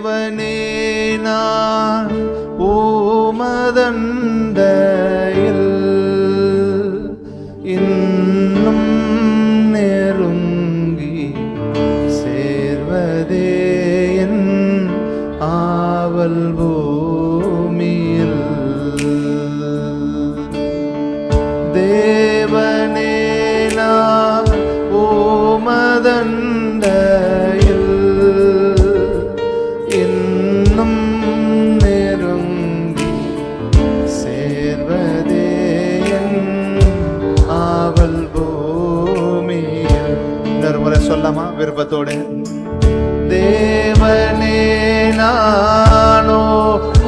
தேவனே நான் உமதண்டையில் இன்னும் நெருங்கி சேர்வதே என் ஆவல் பூமியில். தேவனே நான் உமதண்டையில் இன்னும் நெருங்கி சேர்வதே என் ஆவல் பூமியில். இன்னொரு முறை சொல்லாமா விருப்பத்தோடு? தேவனே நானோ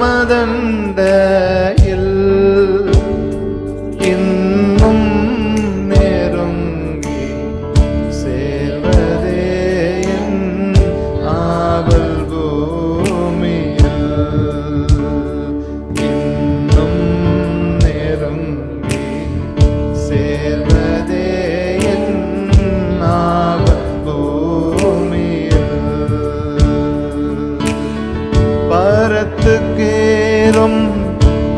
மதண்டையில் இன்னும் நெருங்கி சேர்வதே என் ஆவல் பூமியில். இன்னும் நெருங்கி சேர்வதே என் ஆவல் பூமியில். பரத்துக்கேறும்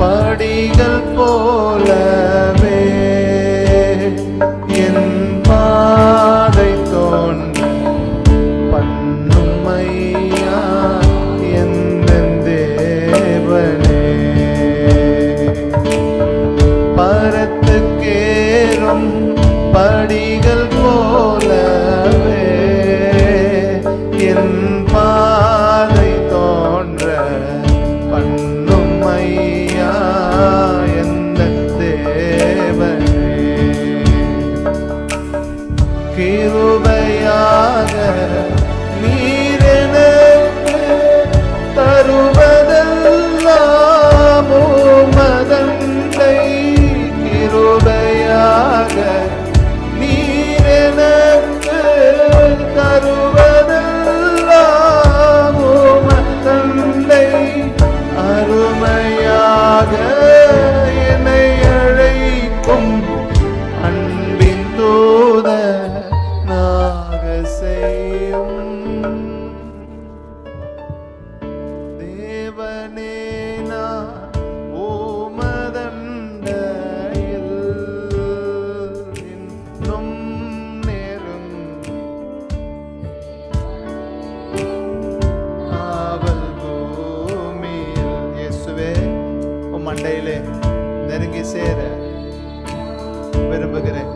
படிகள் போலவே என் பாதை தோன்ற பண்ணுமையா எந்த தேவனே. பரத்துக்கேறும் படிகள் போலவே என் பாதை தோன்ற பண்ணுமையா எந்த தேவனே. கிருபையாக நீர் எனக்கு தருவதெல்லாம் உமதண்டை. கிருபையாக நீர் எனக்கு தருவதெல்லாம் உமதண்டை. அருமையாக என்னை அழைக்கும் அன்பின் தூதனாக செய்யும். தேவனே நான் உமதண்டையில் இன்னும் நெருங்கி ஆவல் பூமியில். இயேசுவே உம் மண்டையிலே நெருங்கி சேர விரும்புகிறேன்.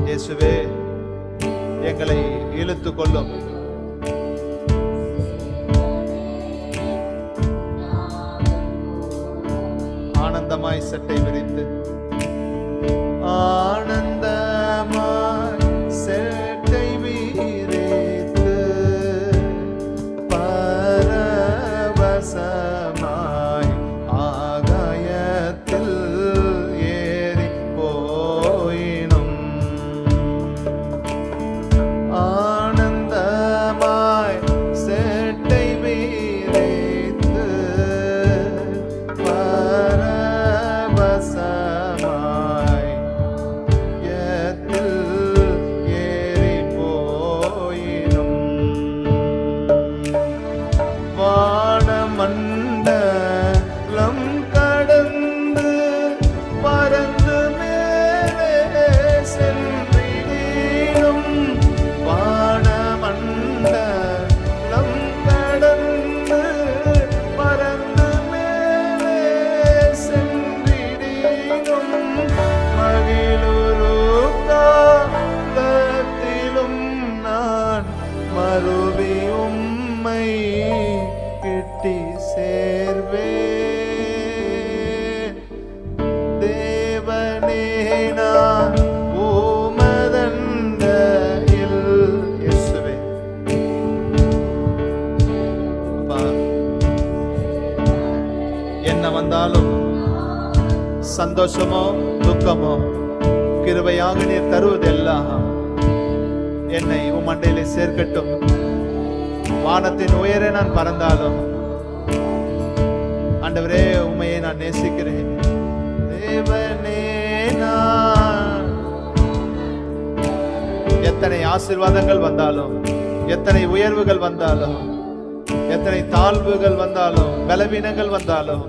இயேசுவே எங்களை இழுத்து கொள்ளும். ஆனந்தமாய் சட்டை விரித்து ஆனந்தமாய் சட்டை விரித்து பரவசமாய் ஆகாயத்தில் ஏறி போயினும். ஆனந்தமாய் சட்டை விரித்து பரவசமாய் எத்தில் ஏறி போயினும். வானமண்டலம் கடந்து பறந்து மேலே சென்றிடும். வானமண்டலம் கடந்து பறந்து மேலே சென்றிடும். மகிழுரு காலத்திலும் நான் மறுவி உம்மை கிட்டி சேர்வே. தேவனே நான் உமதண்டையில். இயேசுவே அப்பா, என்ன வந்தாலும் சந்தோஷமோ துக்கமோ கிருபையாக நீர் தருவதெல்லாம் என்னை உம் மண்டையிலே சேர்க்கட்டும். வானத்தின் உயரே நான் பறந்தாலும் ஆண்டவரே உம்மையை நான் நேசிக்கிறேன். தேவனே நான் எத்தனை ஆசீர்வாதங்கள் வந்தாலும் எத்தனை உயர்வுகள் வந்தாலும், எத்தனை தாழ்வுகள் வந்தாலும், பலவீனங்கள் வந்தாலும்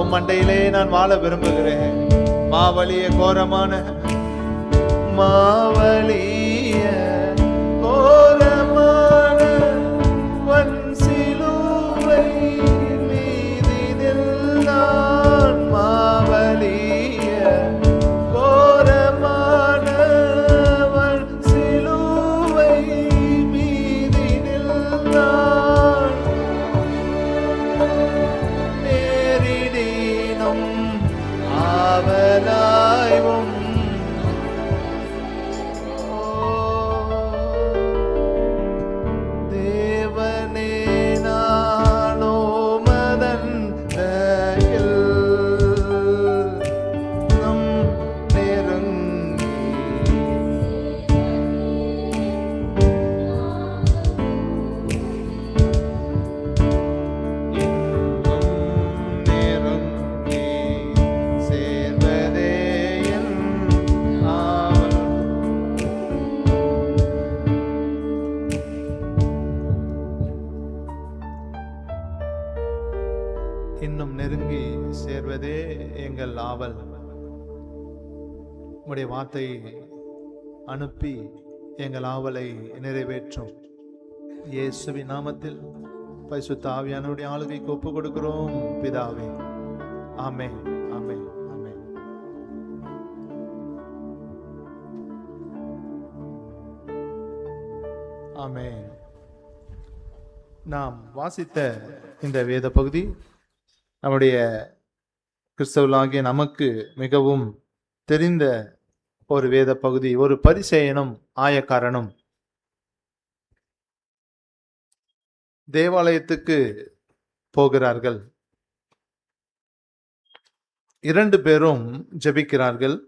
உம் மண்டையிலே நான் வாழ விரும்புகிறேன். மாவலிய கோரமான கோரமான வன் சிலுவை மீதினில் நான் மாவலிய கோரமான வன் சிலுவை மீதினில் நான் நேரிடினும் ஆவலாயும் இன்னும் நெருங்கி சேர்வதே எங்கள் ஆவல். உம்முடைய வார்த்தையை அனுப்பி எங்கள் ஆவலை நிறைவேற்றும். இயேசுவின் நாமத்தில் பரிசுத்த ஆவியானவருடைய ஆளுகைக்கு ஒப்பு கொடுக்கிறோம் பிதாவே. ஆமென், ஆமென், ஆமென். ஆமென். நாம் வாசித்த இந்த வேத பகுதி நம்முடைய கிறிஸ்தவர்களாகிய நமக்கு மிகவும் தெரிந்த ஒரு வேத பகுதி. ஒரு பரிசேயனும் ஆயக்காரனும் தேவாலயத்துக்கு போகிறார்கள். 2 பேரும் ஜெபிக்கிறார்கள்.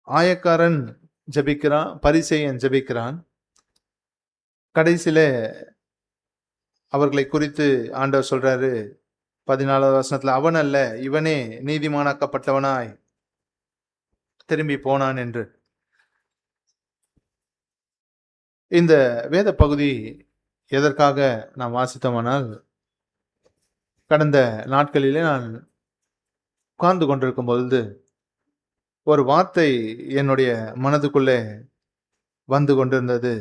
ஆயக்காரன் ஜெபிக்கிறான், பரிசேயன் ஜெபிக்கிறான். கடைசியில அவர்களை குறித்து ஆண்டவர் சொல்றாரு 14வது வசனத்துல, அவன் அல்ல இவனே நீதிமானாக்கப்பட்டவனாய் திரும்பி போனான் என்று. இந்த வேத பகுதி எதற்காக நாம் வாசித்தோமானால், கடந்த நாட்களிலே நான் உட்கார்ந்து கொண்டிருக்கும் பொழுது ஒரு வார்த்தை என்னுடைய மனதுக்குள்ளே வந்து கொண்டிருந்தது.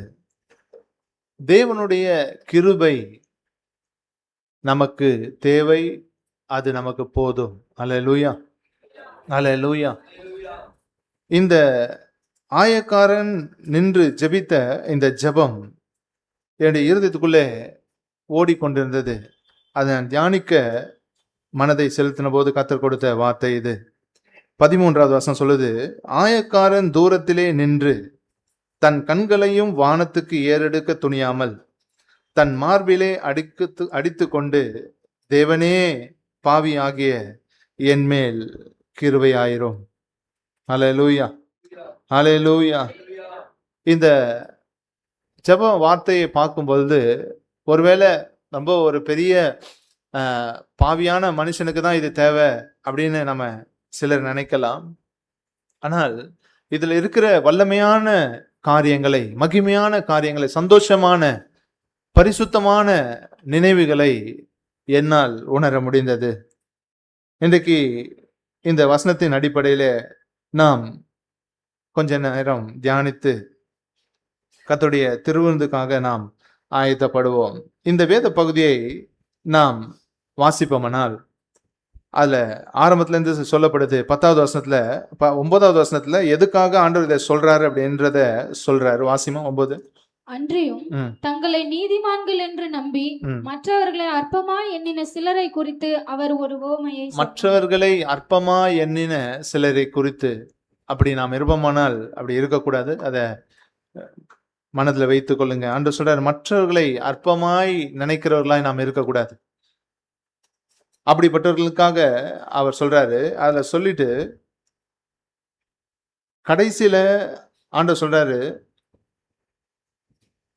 தேவனுடைய கிருபை நமக்கு தேவை, அது நமக்கு போதும். அல்லேலூயா, அல்லேலூயா. இந்த ஆயக்காரன் நின்று ஜெபித்த இந்த ஜெபம் என்னுடைய இருதயத்துக்குள்ளே ஓடிக்கொண்டிருந்தது. அதை நான் தியானிக்க மனதை செலுத்தின போது கர்த்தர் கொடுத்த வார்த்தை இது. 13வது வசனம் சொல்லுது, ஆயக்காரன் தூரத்திலே நின்று தன் கண்களையும் வானத்துக்கு ஏறெடுக்க துணியாமல் தன் மார்பிலே அடித்து கொண்டு, தேவனே பாவி ஆகிய என் மேல் கிருபையாயிரும். அல்லேலூயா, அல்லேலூயா. இந்த ஜெப வார்த்தையை பார்க்கும் பொழுது ஒருவேளை ரொம்ப ஒரு பெரிய பாவியான மனுஷனுக்கு தான் இது தேவை அப்படின்னு நம்ம சிலர் நினைக்கலாம். ஆனால் இதுல இருக்கிற வல்லமையான காரியங்களை, மகிமையான காரியங்களை, சந்தோஷமான பரிசுத்தமான நினைவுகளை என்னால் உணர முடிந்தது. இன்றைக்கு இந்த வசனத்தின் அடிப்படையில நாம் கொஞ்ச நேரம் தியானித்து கர்த்தருடைய திருவிருந்துக்காக நாம் ஆயத்தப்படுவோம். இந்த வேத பகுதியை நாம் வாசிப்போமானால் அதுல ஆரம்பத்துல இருந்து சொல்லப்படுது. 10வது வசனத்துல 9வது வசனத்துல எதுக்காக ஆண்டவர் இதை சொல்றாரு அப்படின்றத சொல்றாரு. வாசிமா 9. அன்றியும் தங்களை நீதிமான்கள் என்று நம்பி மற்றவர்களை அற்பமாய் எண்ணின சிலரை குறித்து அவர் ஒரு உவமையை, மற்றவர்களை அற்பமாய் எண்ணின சிலரை குறித்து, அப்படி நாம் இருப்போமானால் அப்படி இருக்கக்கூடாது. அதை மனதுல வைத்துக் கொள்ளுங்க. ஆண்டவர் சொல்றாரு, மற்றவர்களை அற்பமாய் நினைக்கிறவர்களாய் நாம் இருக்கக்கூடாது. அப்படிப்பட்டவர்களுக்காக அவர் சொல்றாரு. அதுல சொல்லிட்டு கடைசியில ஆண்டவர் சொல்றாரு,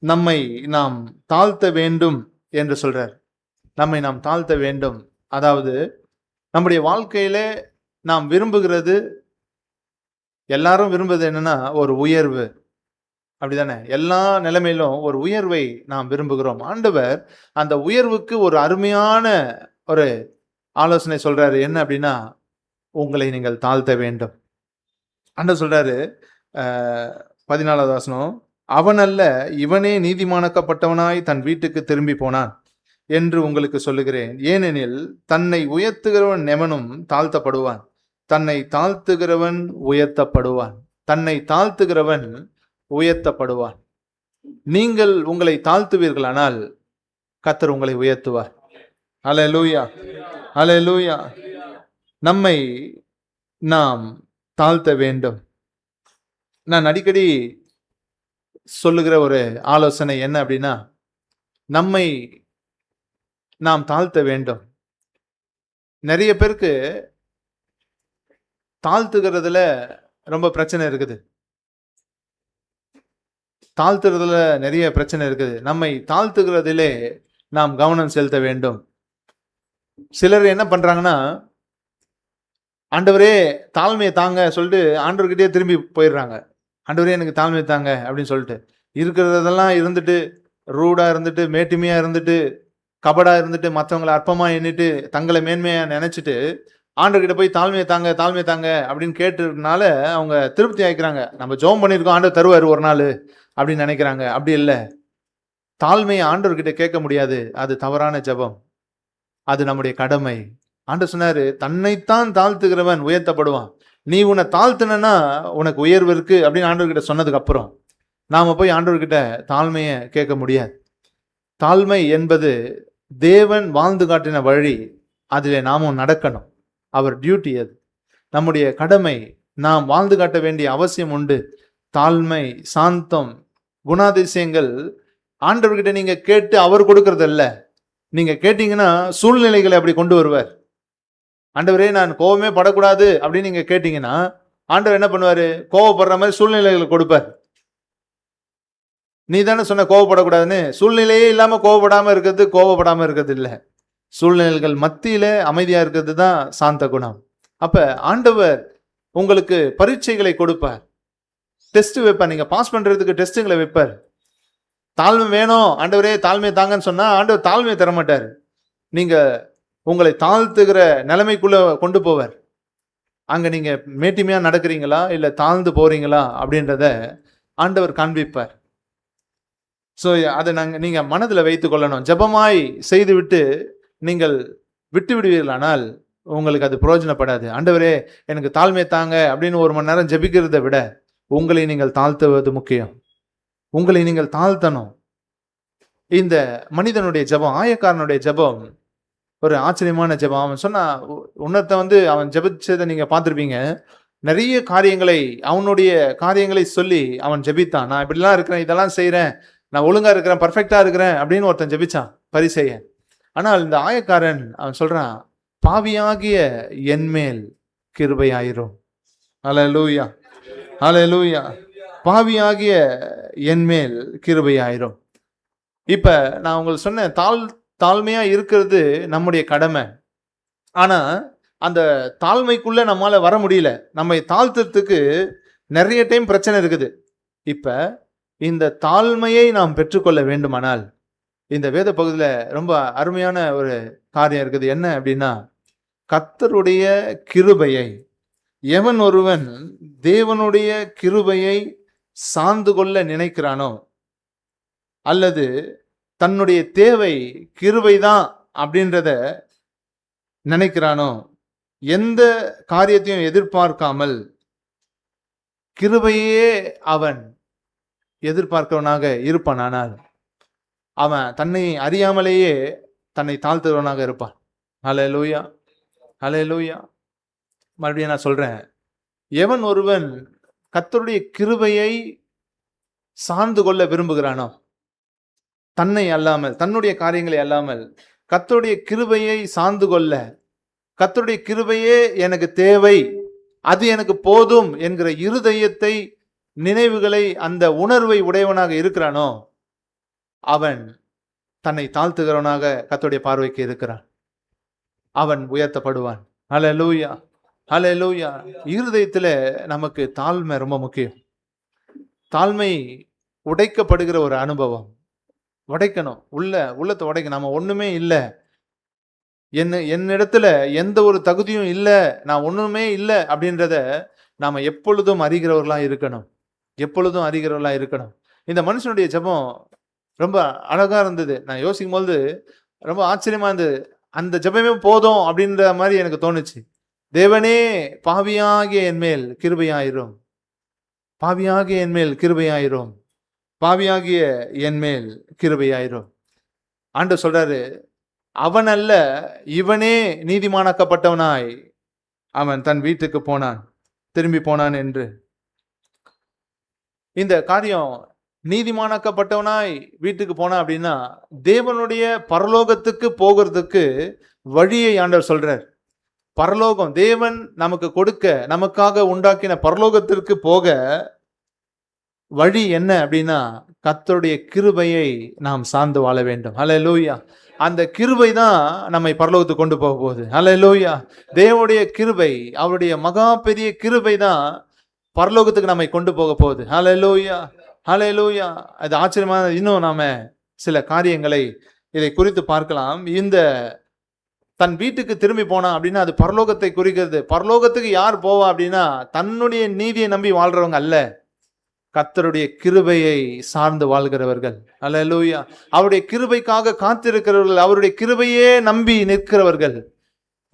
நம்மை நாம் தாழ்த்த வேண்டும் என்று சொல்றார். நம்மை நாம் தாழ்த்த வேண்டும். அதாவது நம்முடைய வாழ்க்கையில நாம் விரும்புகிறது, எல்லாரும் விரும்புவது என்னன்னா ஒரு உயர்வு. அப்படிதானே? எல்லா நிலைமையிலும் ஒரு உயர்வை நாம் விரும்புகிறோம். ஆண்டவர் அந்த உயர்வுக்கு ஒரு அருமையான ஒரு ஆலோசனை சொல்றாரு. என்ன அப்படின்னா, உங்களை நீங்கள் தாழ்த்த வேண்டும். ஆண்டவர் சொல்றாரு, 14வது வசனம், அவன் அல்ல, இவனே நீதிமானாக்கப்பட்டவனாய் தன் வீட்டுக்கு திரும்பி போனான் என்று உங்களுக்கு சொல்லுகிறேன். ஏனெனில் தன்னை உயர்த்துகிறவன் எவனும் தாழ்த்தப்படுவான், தன்னை தாழ்த்துகிறவன் உயர்த்தப்படுவான். தன்னை தாழ்த்துகிறவன் உயர்த்தப்படுவான். நீங்கள் உங்களை தாழ்த்துவீர்களானால் கர்த்தர் உங்களை உயர்த்துவார். அல்லேலூயா, அல்லேலூயா. நம்மை நாம் தாழ்த்த வேண்டும். நான் அடிக்கடி சொல்லுகிற ஒரு ஆலோசனை என்ன அப்படின்னா, நம்மை நாம் தாழ்த்த வேண்டும். நிறைய பேருக்கு தாழ்த்துகிறதுல ரொம்ப பிரச்சனை இருக்குது. தாழ்த்துறதுல நிறைய பிரச்சனை இருக்குது. நம்மை தாழ்த்துகிறதிலே நாம் கவனம் செலுத்த வேண்டும். சிலர் என்ன பண்றாங்கன்னா, ஆண்டவரே தாழ்மையை தாங்க சொல்லிட்டு ஆண்டவர்கிட்டயே திரும்பி போயிடுறாங்க. ஆண்டவரே எனக்கு தாழ்மை தாங்க அப்படின்னு சொல்லிட்டு இருக்கிறதெல்லாம் இருந்துட்டு, ரூடா இருந்துட்டு, மேட்டுமையா இருந்துட்டு, கபடா இருந்துட்டு, மற்றவங்களை அற்பமா எண்ணிட்டு, தங்களை மேன்மையா நினைச்சிட்டு ஆண்டவர்கிட்ட போய் தாழ்மையை தாங்க தாழ்மை தாங்க அப்படின்னு கேட்டதுனால அவங்க திருப்தி ஆயிக்கிறாங்க. நம்ம ஜெபம் பண்ணியிருக்கோம், ஆண்டவர் தருவார் ஒரு நாள் அப்படின்னு நினைக்கிறாங்க. அப்படி இல்லை. தாழ்மையை ஆண்டவர்கிட்ட கேட்க முடியாது. அது தவறான ஜெபம். அது நம்முடைய கடமை. ஆண்டவர் சொன்னாரு, தன்னைத்தான் தாழ்த்துகிறவன் உயர்த்தப்படுவான். நீ உன்னை தாழ்த்தினா உனக்கு உயர்வு இருக்கு அப்படின்னு ஆண்டவர்கிட்ட சொன்னதுக்கு அப்புறம் நாம போய் ஆண்டவர்கிட்ட தாழ்மையை கேட்க முடியாது. தாழ்மை என்பது தேவன் வாழ்ந்து காட்டின வழி. அதிலே நாமும் நடக்கணும். அவர் டியூட்டி அது, நம்முடைய கடமை. நாம் வாழ்ந்து காட்ட வேண்டிய அவசியம் உண்டு. தாழ்மை, சாந்தம், குணாதிசயங்கள் ஆண்டவர்கிட்ட நீங்க கேட்டு அவர் கொடுக்கறதில்ல. நீங்க கேட்டீங்கன்னா சூழ்நிலைகளை அப்படி கொண்டு வருவார். ஆண்டவரே நான் கோபமே படக்கூடாது அப்படின்னு நீங்க கேட்டீங்கன்னா ஆண்டவர் என்ன பண்ணுவாரு? கோபப்படுற மாதிரி சூழ்நிலைகளை கொடுப்பார். நீ தானே சொன்ன கோபப்படக்கூடாதுன்னு. சூழ்நிலையே இல்லாம கோபப்படாம இருக்கிறது இல்லை. சூழ்நிலைகள் மத்தியில அமைதியா இருக்கிறது தான் சாந்த குணம். அப்ப ஆண்டவர் உங்களுக்கு பரீட்சைகளை கொடுப்பார், டெஸ்ட் வைப்பார். நீங்க பாஸ் பண்றதுக்கு டெஸ்ட்டுங்களை வைப்பார். தாழ்மை வேணும் ஆண்டவரே தாழ்மை தாங்கன்னு சொன்னா ஆண்டவர் தாழ்மையை தர மாட்டார். நீங்க உங்களை தாழ்த்துகிற நிலைமைக்குள்ள கொண்டு போவார். அங்க நீங்க மேட்டிமையா நடக்கிறீங்களா இல்ல தாழ்ந்து போறீங்களா அப்படின்றத ஆண்டவர் காண்பிப்பார். ஸோ அதை நீங்க மனதில் வைத்துக் கொள்ளணும். ஜெபமாய் செய்துவிட்டு நீங்கள் விட்டு விடுவீர்களானால் உங்களுக்கு அது பிரயோஜனப்படாது. ஆண்டவரே எனக்கு தாழ்மை தாங்க அப்படின்னு 1 மணி நேரம் ஜெபிக்கிறதை விட உங்களை நீங்கள் தாழ்த்துவது முக்கியம். உங்களை நீங்கள் தாழ்த்தணும். இந்த மனிதனுடைய ஜெபம், ஆயக்காரனுடைய ஜெபம் ஒரு ஆச்சரியமான ஜெபம். அவன் சொன்னா உன்னத்தை அவன் ஜெபிச்சதை நீங்க பார்த்துருப்பீங்க. நிறைய காரியங்களை அவனுடைய காரியங்களை சொல்லி அவன் ஜெபித்தான். நான் இப்படிலாம் இருக்கிறேன், இதெல்லாம் செய்கிறேன், நான் ஒழுங்கா இருக்கிறேன், பர்ஃபெக்டா இருக்கிறேன் அப்படின்னு ஒருத்தன் ஜெபிச்சான், பரிசேயன். ஆனால் இந்த ஆயக்காரன் அவன் சொல்றான், பாவியாகிய என்மேல் கிருபையாயிரும். அல்லேலூயா, அல்லேலூயா. பாவியாகிய என்மேல் கிருபையாயிரும். இப்ப நான் உங்களுக்கு சொன்னேன், தாழ்மையா இருக்கிறது நம்முடைய கடமை. ஆனா அந்த தாழ்மைக்குள்ள நம்மால வர முடியல. நம்மை தாழ்த்துறதுக்கு நிறைய டைம் பிரச்சனை இருக்குது. இப்ப இந்த தாழ்மையை நாம் பெற்றுக்கொள்ள வேண்டுமானால் இந்த வேத பகுதியில ரொம்ப அருமையான ஒரு காரியம் இருக்குது. என்ன அப்படின்னா, கர்த்தருடைய கிருபையை, எவன் ஒருவன் தேவனுடைய கிருபையை சார்ந்து கொள்ள நினைக்கிறானோ அல்லது தன்னுடைய தேவை கிருபைதான் அப்படின்றத நினைக்கிறானோ, எந்த காரியத்தையும் எதிர்பார்க்காமல் கிருபையே அவன் எதிர்பார்க்கிறவனாக இருப்பானால் அவன் தன்னை அறியாமலேயே தன்னை தாழ்த்துறவனாக இருப்பான். அல்லேலூயா, அல்லேலூயா. மறுபடியும் நான் சொல்றேன், எவன் ஒருவன் கர்த்தருடைய கிருபையை சார்ந்து கொள்ள விரும்புகிறானோ, தன்னை அல்லாமல், தன்னுடைய காரியங்களை அல்லாமல் கர்த்தருடைய கிருபையை சார்ந்து கொள்ள, கர்த்தருடைய கிருபையே எனக்கு தேவை, அது எனக்கு போதும் என்கிற இருதயத்தை, நினைவுகளை, அந்த உணர்வை உடையவனாக இருக்கிறானோ அவன் தன்னை தாழ்த்துகிறவனாக கர்த்தருடைய பார்வைக்கு இருக்கிறான். அவன் உயர்த்தப்படுவான். அல்லேலூயா, அல்லேலூயா. இருதயத்துல நமக்கு தாழ்மை ரொம்ப முக்கியம். தாழ்மை உடைக்கப்படுகிற ஒரு அனுபவம். உடைக்கணும், உள்ளத்தை உடைக்கணும். நம்ம ஒண்ணுமே இல்லை, என்னிடத்துல எந்த ஒரு தகுதியும் இல்லை, நான் ஒண்ணுமே இல்லை அப்படின்றத நாம எப்பொழுதும் அறிகிறவர்களா இருக்கணும். எப்பொழுதும் அறிகிறவர்களா இருக்கணும். இந்த மனுஷனுடைய ஜெபம் ரொம்ப அழகா இருந்தது. நான் யோசிக்கும் போது ரொம்ப ஆச்சரியமா இருந்தது. அந்த ஜெபமே போதும் அப்படின்ற மாதிரி எனக்கு தோணுச்சு. தேவனே, பாவியாகிய என்மேல் கிருபையாயிரும், பாவியாகிய என்மேல் கிருபையாயிரும், பாவியாகிய என்மேல் கிருபையாயிரும். ஆண்டவர் சொல்றாரு, அவன் அல்ல, இவனே நீதிமானாக்கப்பட்டவனாய் அவன் தன் வீட்டுக்கு போனான், திரும்பி போனான் என்று. இந்த காரியம் நீதிமானாக்கப்பட்டவனாய் வீட்டுக்கு போனா அப்படின்னா தேவனுடைய பரலோகத்துக்கு போகிறதுக்கு வழியை ஆண்டவர் சொல்றார். பரலோகம், தேவன் நமக்கு கொடுக்க, நமக்காக உண்டாக்கின பரலோகத்திற்கு போக வழி என்ன அப்படின்னா கர்த்தருடைய கிருபையை நாம் சார்ந்து வாழ வேண்டும். ஹல்லேலூயா. அந்த கிருபை தான் நம்மை பரலோகத்துக்கு கொண்டு போக போகுது. ஹல்லேலூயா. தேவனுடைய கிருபை, அவருடைய மகா பெரிய கிருபை தான் பரலோகத்துக்கு நம்மை கொண்டு போக போகுது. ஹல்லேலூயா, ஹல்லேலூயா. அது ஆச்சரியமான. இன்னும் நாம சில காரியங்களை இதை குறித்து பார்க்கலாம். இந்த தன் வீட்டுக்கு திரும்பி போனா அப்படின்னா அது பரலோகத்தை குறிக்கிறது. பரலோகத்துக்கு யார் போவா அப்படின்னா தன்னுடைய நீதியை நம்பி வாழ்றவங்க அல்ல, கர்த்தருடைய கிருபையை சார்ந்து வாழ்கிறவர்கள். ஹல்லேலூயா. அவருடைய கிருபைக்காக காத்திருக்கிறவர்கள், அவருடைய கிருபையே நம்பி நிற்கிறவர்கள்.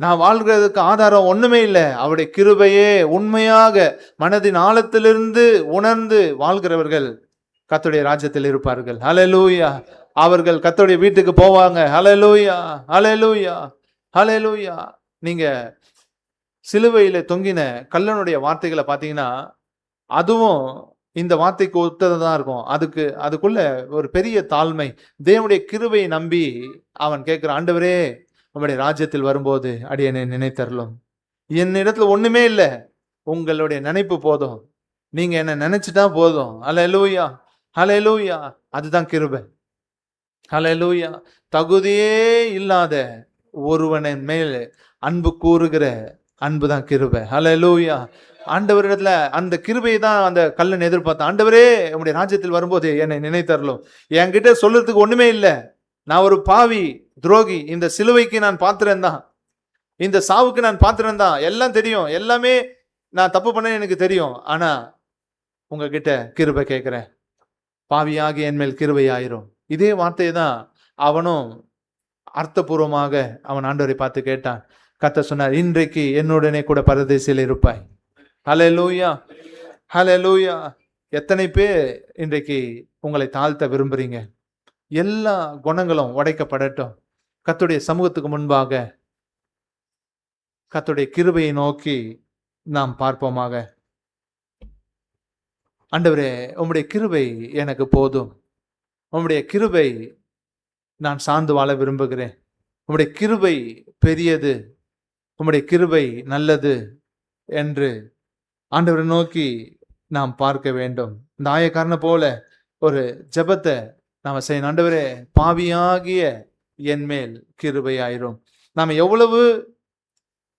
நான் வாழ்கிறதுக்கு ஆதாரம் ஒண்ணுமே இல்லை, அவருடைய கிருபையே உண்மையாக மனதின் ஆழத்திலிருந்து உணர்ந்து வாழ்கிறவர்கள் கர்த்தருடைய ராஜ்யத்தில் இருப்பார்கள். ஹல்லேலூயா. அவர்கள் கர்த்தருடைய வீட்டுக்கு போவாங்க. ஹல்லேலூயா, ஹல்லேலூயா, ஹல்லேலூயா. நீங்க சிலுவையில தொங்கின கல்லனுடைய வார்த்தைகளை பார்த்தீங்கன்னா அதுவும் இந்த வார்த்தைக்கு ஒத்ததான் இருக்கும். அதுக்குள்ள ஒரு பெரிய தாழ்மை. தேவனுடைய கிருபையை நம்பி அவன் கேட்கிறான், ஆண்டவரே, உங்களுடைய ராஜ்யத்தில் வரும்போது அடியேனை நினைத்தருளும். என்னிடத்துல ஒண்ணுமே இல்லை, உங்களுடைய நினைப்பு போதும், நீங்க என்ன நினைச்சிட்டா போதும். ஹல்லேலூயா, ஹல்லேலூயா. அதுதான் கிருபை. ஹல்லேலூயா. தகுதியே இல்லாத ஒருவனின் மேல் அன்பு கூறுகிற அன்புதான் கிருபை. ஹல்லேலூயா. ஆண்டவரிடத்துல அந்த கிருபையை தான் அந்த கல்லன் எதிர்பார்த்தான். ஆண்டவரே, உங்களுடைய ராஜ்யத்தில் வரும்போது என்னை நினைத்தருளும். என்கிட்ட சொல்றதுக்கு ஒண்ணுமே இல்லை, நான் ஒரு பாவி, துரோகி, இந்த சிலுவைக்கு நான் பாத்திரம் தான், இந்த சாவுக்கு நான் பாத்திரம் தான், எல்லாம் தெரியும், எல்லாமே நான் தப்பு பண்ண எனக்கு தெரியும். ஆனா உங்ககிட்ட கிருபை கேட்கிறேன், பாவியாகி என் மேல் கிருபை ஆயிரும். இதே வார்த்தையை தான் அவனும் அர்த்தபூர்வமாக அவன் ஆண்டவரை பார்த்து கேட்டான். கர்த்தர் சொன்னார், இன்றைக்கு என்னுடனே கூட பரதேசில் இருப்பாய். ஹல்லேலூயா, ஹல்லேலூயா. எத்தனை பேர் இன்றைக்கு உங்களை தாழ்த்த விரும்புறீங்க? எல்லா குணங்களும் உடைக்கப்படட்டும். கர்த்தருடைய சமூகத்துக்கு முன்பாக கர்த்தருடைய கிருபையை நோக்கி நாம் பார்ப்போமாக. ஆண்டவரே, உம்முடைய கிருபை எனக்கு போதும், உம்முடைய கிருபை நான் சார்ந்து வாழ விரும்புகிறேன், உம்முடைய கிருபை பெரியது, உம்முடைய கிருபை நல்லது என்று ஆண்டவரை நோக்கி நாம் பார்க்க வேண்டும். இந்த ஆயக்காரனை போல ஒரு ஜெபத்தை நாம செய்யணும். ஆண்டவரே, பாவியாகிய என் மேல் கிருபை ஆயிரும். நாம் எவ்வளவு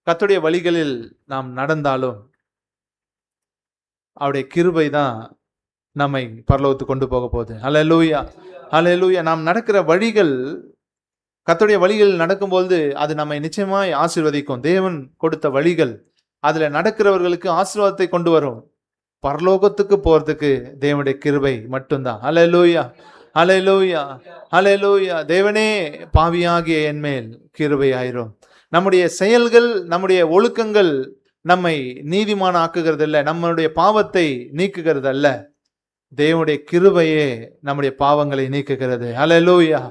கர்த்தருடைய வழிகளில் நாம் நடந்தாலும் அவருடைய கிருபை தான் நம்மை பரலோகத்துக்கு கொண்டு போக போகுது. ஹல்லேலூயா, ஹல்லேலூயா. நாம் நடக்கிற வழிகள், கர்த்தருடைய வழிகள் நடக்கும்போது அது நம்மை நிச்சயமாய் ஆசீர்வதிக்கும். தேவன் கொடுத்த வழிகள் அதுல நடக்கிறவர்களுக்கு ஆசீர்வாதத்தை கொண்டு வரும். பரலோகத்துக்கு போறதுக்கு தேவனுடைய கிருபை மட்டும்தான். ஹல்லேலூயா, ஹல்லேலூயா, ஹல்லேலூயா. தேவனே, பாவியாகிய என் மேல் கிருபை ஆயிரும். நம்முடைய செயல்கள், நம்முடைய ஒழுக்கங்கள் நம்மை நீதிமான ஆக்குகிறது அல்ல, நம்மளுடைய பாவத்தை நீக்குகிறது அல்ல, தேவனுடைய கிருபையே நம்முடைய பாவங்களை நீக்குகிறது. ஹல்லேலூயா,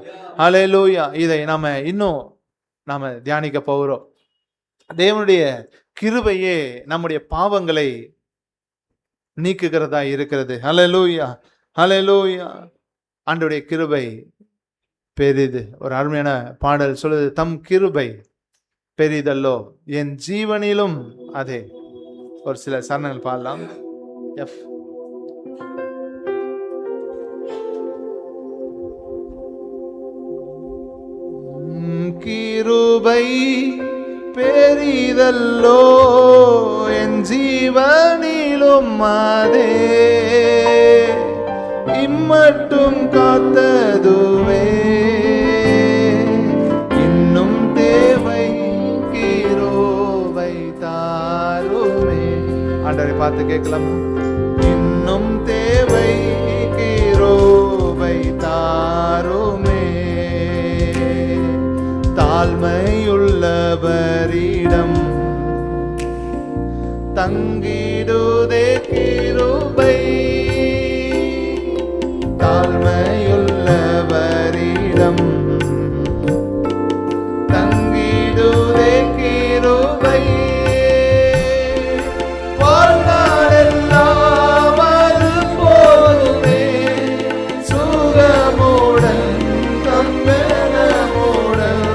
ஹல்லேலூயா. இதை இன்னும் நாம தியானிக்க போகிறோம். தேவனுடைய கிருபையே நம்முடைய பாவங்களை நீக்குகிறதா இருக்கிறது. ஹல்லேலூயா, ஹல்லேலூயா. ஆண்டவருடைய கிருபை பெரிது. ஒரு அருமையான பாடல் சொல்லுது, தம் கிருபை பெரிதல்லோ என் ஜீவனிலும் அதே. ஒரு சில சரணங்கள் பாடலாம். கிருபை பெரிதல்லோ என் ஜீவனிலும் அதே, இம்மட்டும் காத்ததுவே இன்னும் தேவை கிருபை தாருமே. ஆண்டவரை பார்த்து கேட்கலாம். இன்னும் தேவை கிருபை தாருமே. தாழ்மையுள்ளவரிடம் தங்கிடுதே கிருபை. தாழ்மையுள்ளவரிடம் தங்கிடுதே கிருபை. வாழ்நாளெல்லாம் அது போதுமே சுகமுடன் தம்பனமுடன்.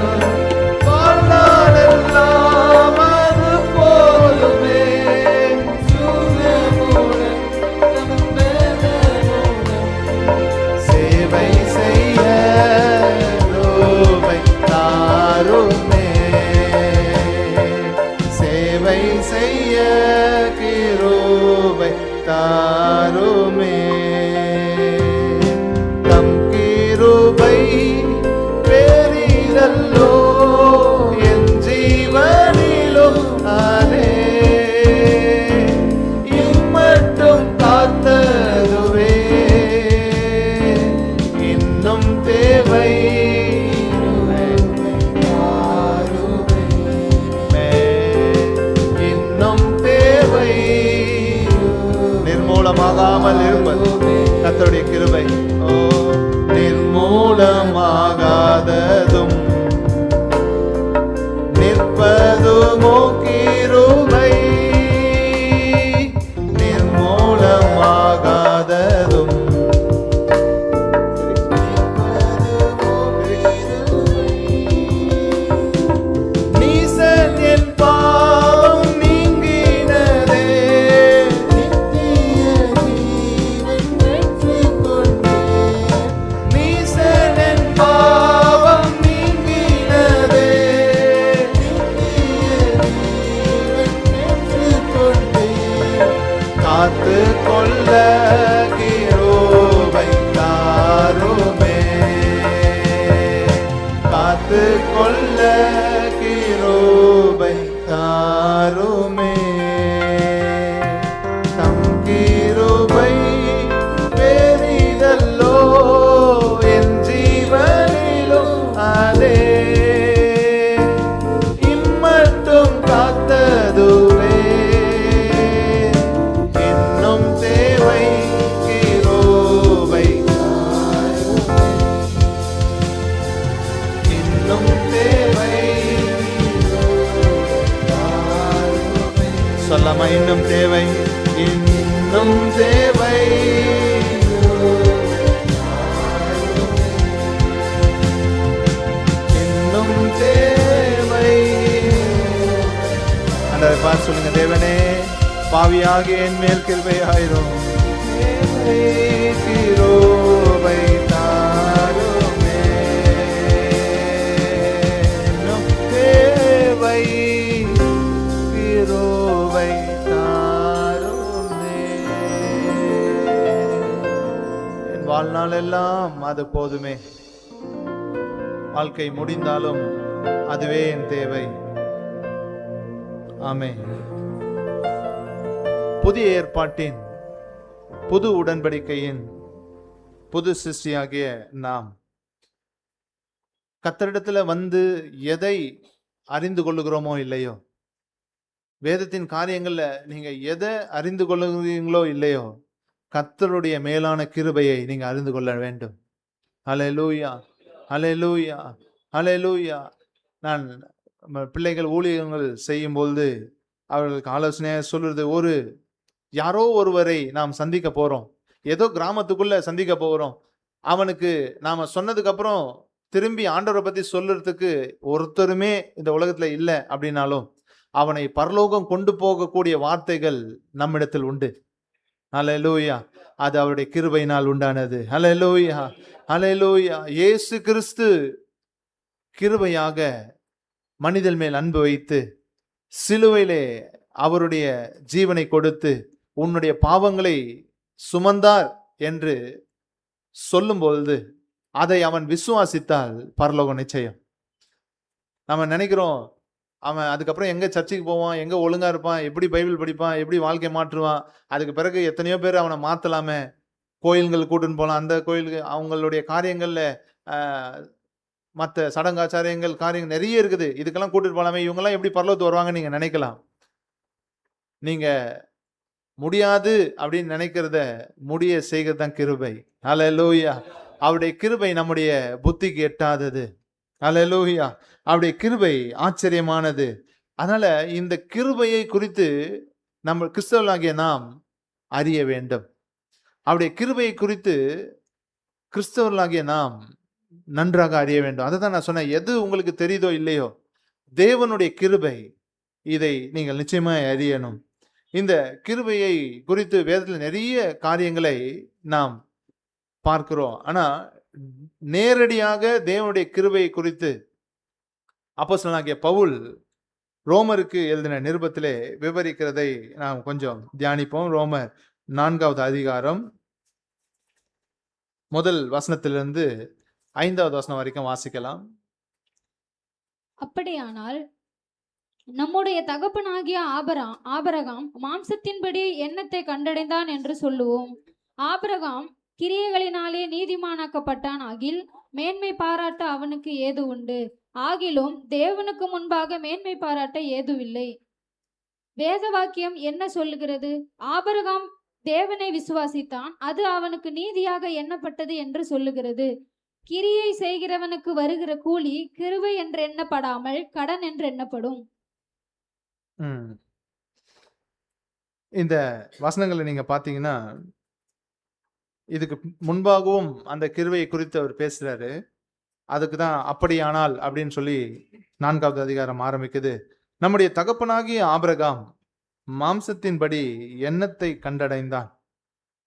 வாழ்நாளெல்லாம் அது போதுமே சுகமுடன் தம்பனமுடன். சேவை செய்ய கிருபை தாருமே. சேவை செய்ய கிருபை தாருமே. தம் கிருபை பெரிதல்லோ என் ஜீவனிலும் அதே. இம்மட்டும் காத்ததுவே இன்னும் தேவை இன்னும் தேவை. நிர்மூலமாகாமல் இருப்பது கர்த்தருடைய கிருபை. ஓ, நிர்மூலமாகாததும் நிற்பதுமோ கிருபை. நிர்மூலமாகாததும் நீசன் என் பாவம் நீங்கினதே. நீசன் என் பாவம் நீங்கினதே. காத்து கொள்ள கிருபை தாருமே. காத்து கொள்ள கிருபை தாருமே. தம் கிருபை பெரிதல்லோ என் ஜீவனிலும் அதே. இம்மட்டும் காத்ததுவே இன்னும் தேவை கிருபை தாருமே. இன்னும் தேவை சொல்லாமா? இன்னும் தேவை இன்னும் தேவை. இன்னும் தேவை. ஆண்டவரை பார்த்து சொல்லுங்க. தேவனே, பாவியாகிய என் மேல் கிருபையாயிரும். தேவை கிருபை தாருமே. இன்னும் தேவை கிருபை தாருமே. என் வாழ்நாள் எல்லாம் அது போதுமே. வாழ்க்கை முடிந்தாலும் அதுவே என் தேவை. ஆமென். புதிய ஏற்பாட்டின் புது உடன்படிக்கையின் புது சிருஷ்டியாகிய நாம் கர்த்தரிடத்துல வந்து எதை அறிந்து கொள்ளுகிறோமோ இல்லையோ, வேதத்தின் காரியங்கள்ல நீங்க எதை அறிந்து கொள்ளுகிறீங்களோ இல்லையோ, கர்த்தருடைய மேலான கிருபையை நீங்க அறிந்து கொள்ள வேண்டும். ஹல்லேலூயா, ஹல்லேலூயா, ஹல்லேலூயா. நான் பிள்ளைகள் ஊழியங்கள் செய்யும்போது அவர்களுக்கு ஆலோசனையாக சொல்றது, யாரோ ஒருவரை நாம் சந்திக்க போறோம், ஏதோ கிராமத்துக்குள்ள சந்திக்க போகிறோம். அவனுக்கு நாம சொன்னதுக்கு அப்புறம் திரும்பி ஆண்டவரை பத்தி சொல்றதுக்கு ஒருத்தருமே இந்த உலகத்துல இல்லை அப்படின்னாலும் அவனை பரலோகம் கொண்டு போகக்கூடிய வார்த்தைகள் நம்மிடத்தில் உண்டு. ஹல்லேலூயா. அது அவருடைய கிருபையினால் உண்டானது. ஹல்லேலூயா, ஹல்லேலூயா. இயேசு கிறிஸ்து கிருபையாக மனிதன் மேல் அன்பு வைத்து சிலுவையிலே அவருடைய ஜீவனை கொடுத்து உன்னுடைய பாவங்களை சுமந்தார் என்று சொல்லும் பொழுது அதை அவன் விசுவாசித்தால் பரலோகம் நிச்சயம். நம்ம நினைக்கிறோம் அவன் அதுக்கப்புறம் எங்க சர்ச்சுக்கு போவான், எங்க ஒழுங்கா இருப்பான், எப்படி பைபிள் படிப்பான், எப்படி வாழ்க்கை மாற்றுவான், அதுக்கு பிறகு எத்தனையோ பேர் அவனை மாத்தலாமே, கோயில்கள் கூட்டுன்னு போகலாம், அந்த கோயிலுக்கு அவங்களுடைய காரியங்கள்ல மற்ற சடங்காச்சாரியங்கள் காரியங்கள் நிறைய இருக்குது, இதுக்கெல்லாம் கூட்டிட்டு போகலாமே, இவங்கெல்லாம் எப்படி பரலோகத்துக்கு வருவாங்கன்னு நீங்க நினைக்கலாம். நீங்க முடியாது அப்படின்னு நினைக்கிறத முடிய செய்கிறது தான் கிருபை. ஹல்லேலூயா. அவருடைய கிருபை நம்முடைய புத்திக்கு எட்டாதது. ஹல்லேலூயா. அவருடைய கிருபை ஆச்சரியமானது. அதனால இந்த கிருபையை குறித்து நம்ம கிறிஸ்தவர்களாகிய நாம் அறிய வேண்டும். அவருடைய கிருபையை குறித்து கிறிஸ்தவர்களாகிய நாம் நன்றாக அறிய வேண்டும். அதை தான் நான் சொன்னேன், எது உங்களுக்கு தெரியுதோ இல்லையோ தேவனுடைய கிருபை, இதை நீங்கள் நிச்சயமாக அறியணும். இந்த கிருபையை குறித்து வேதத்தில் நிறைய காரியங்களை நாம் பார்க்கிறோம். ஆனா நேரடியாக தேவனுடைய கிருபையை குறித்து அப்போஸ்தலனாகிய பவுல் ரோமருக்கு எழுதின நிருபத்திலே விவரிக்கிறதை நாம் கொஞ்சம் தியானிப்போம். ரோமர் 4வது அதிகாரம் முதல் வசனத்திலிருந்து 5வது வசனம் வரைக்கும் வாசிக்கலாம். அப்படியானால் நம்முடைய தகப்பனாகிய ஆபிரகாம் மாம்சத்தின்படி எண்ணத்தை கண்டடைந்தான் என்று சொல்லுவோம். ஆபிரகாம் கிரியைகளினாலே நீதிமானாக்கப்பட்டான் ஆகில் மேன்மை பாராட்ட அவனுக்கு ஏது உண்டு. ஆகிலும் தேவனுக்கு முன்பாக மேன்மை பாராட்ட ஏதுவில்லை. வேத வாக்கியம் என்ன சொல்லுகிறது? ஆபிரகாம் தேவனை விசுவாசித்தான், அது அவனுக்கு நீதியாக எண்ணப்பட்டது என்று சொல்லுகிறது. கிரியை செய்கிறவனுக்கு வருகிற கூலி கிருபை என்று எண்ணப்படாமல் கடன் என்று எண்ணப்படும். இந்த வசனங்களை நீங்க பாத்தீங்கன்னா, இதுக்கு முன்பாகவும் அந்த கிருபையை குறித்து அவர் பேசுறாரு. அதுக்கு தான் அப்படியானால் அப்படின்னு சொல்லி 4வது அதிகாரம் ஆரம்பிக்குது. நம்முடைய தகப்பனாகிய ஆபிரகாம் மாம்சத்தின்படி எண்ணத்தை கண்டடைந்தான்.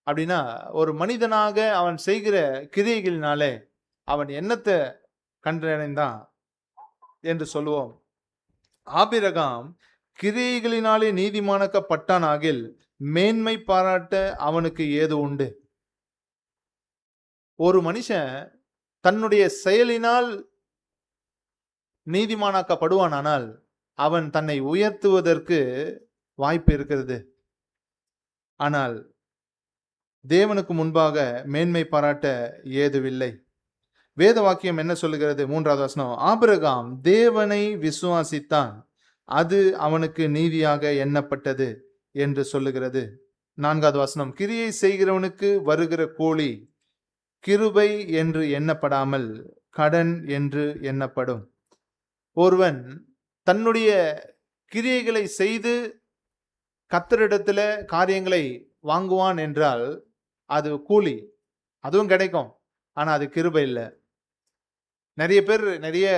அப்படின்னா ஒரு மனிதனாக அவன் செய்கிற கிரியைகளினாலே அவன் எண்ணத்தை கண்டடைந்தான் என்று சொல்லுவோம். ஆபிரகாம் கிரியைகளினாலே நீதிமானாக்கப்பட்டானாகில் மேன்மை பாராட்ட அவனுக்கு ஏது உண்டு. ஒரு மனுஷன் தன்னுடைய செயலினால் நீதிமானாக்கப்படுவானால் அவன் தன்னை உயர்த்துவதற்கு வாய்ப்பு இருக்கிறது. ஆனால் தேவனுக்கு முன்பாக மேன்மை பாராட்ட ஏதுவில்லை. வேத வாக்கியம் என்ன சொல்லுகிறது? 3வது வசனம், ஆபிரகாம் தேவனை விசுவாசித்தான், அது அவனுக்கு நீதியாக எண்ணப்பட்டது என்று சொல்லுகிறது. 4வது வசனம், கிரியை செய்கிறவனுக்கு வருகிற கூலி கிருபை என்று எண்ணப்படாமல் கடன் என்று எண்ணப்படும். ஒருவன் தன்னுடைய கிரியைகளை செய்து கர்த்தரிடத்துல காரியங்களை வாங்குவான் என்றால் அது கூலி, அதுவும் கிடைக்கும். ஆனா அது கிருபை இல்லை. நிறைய பேர் நிறைய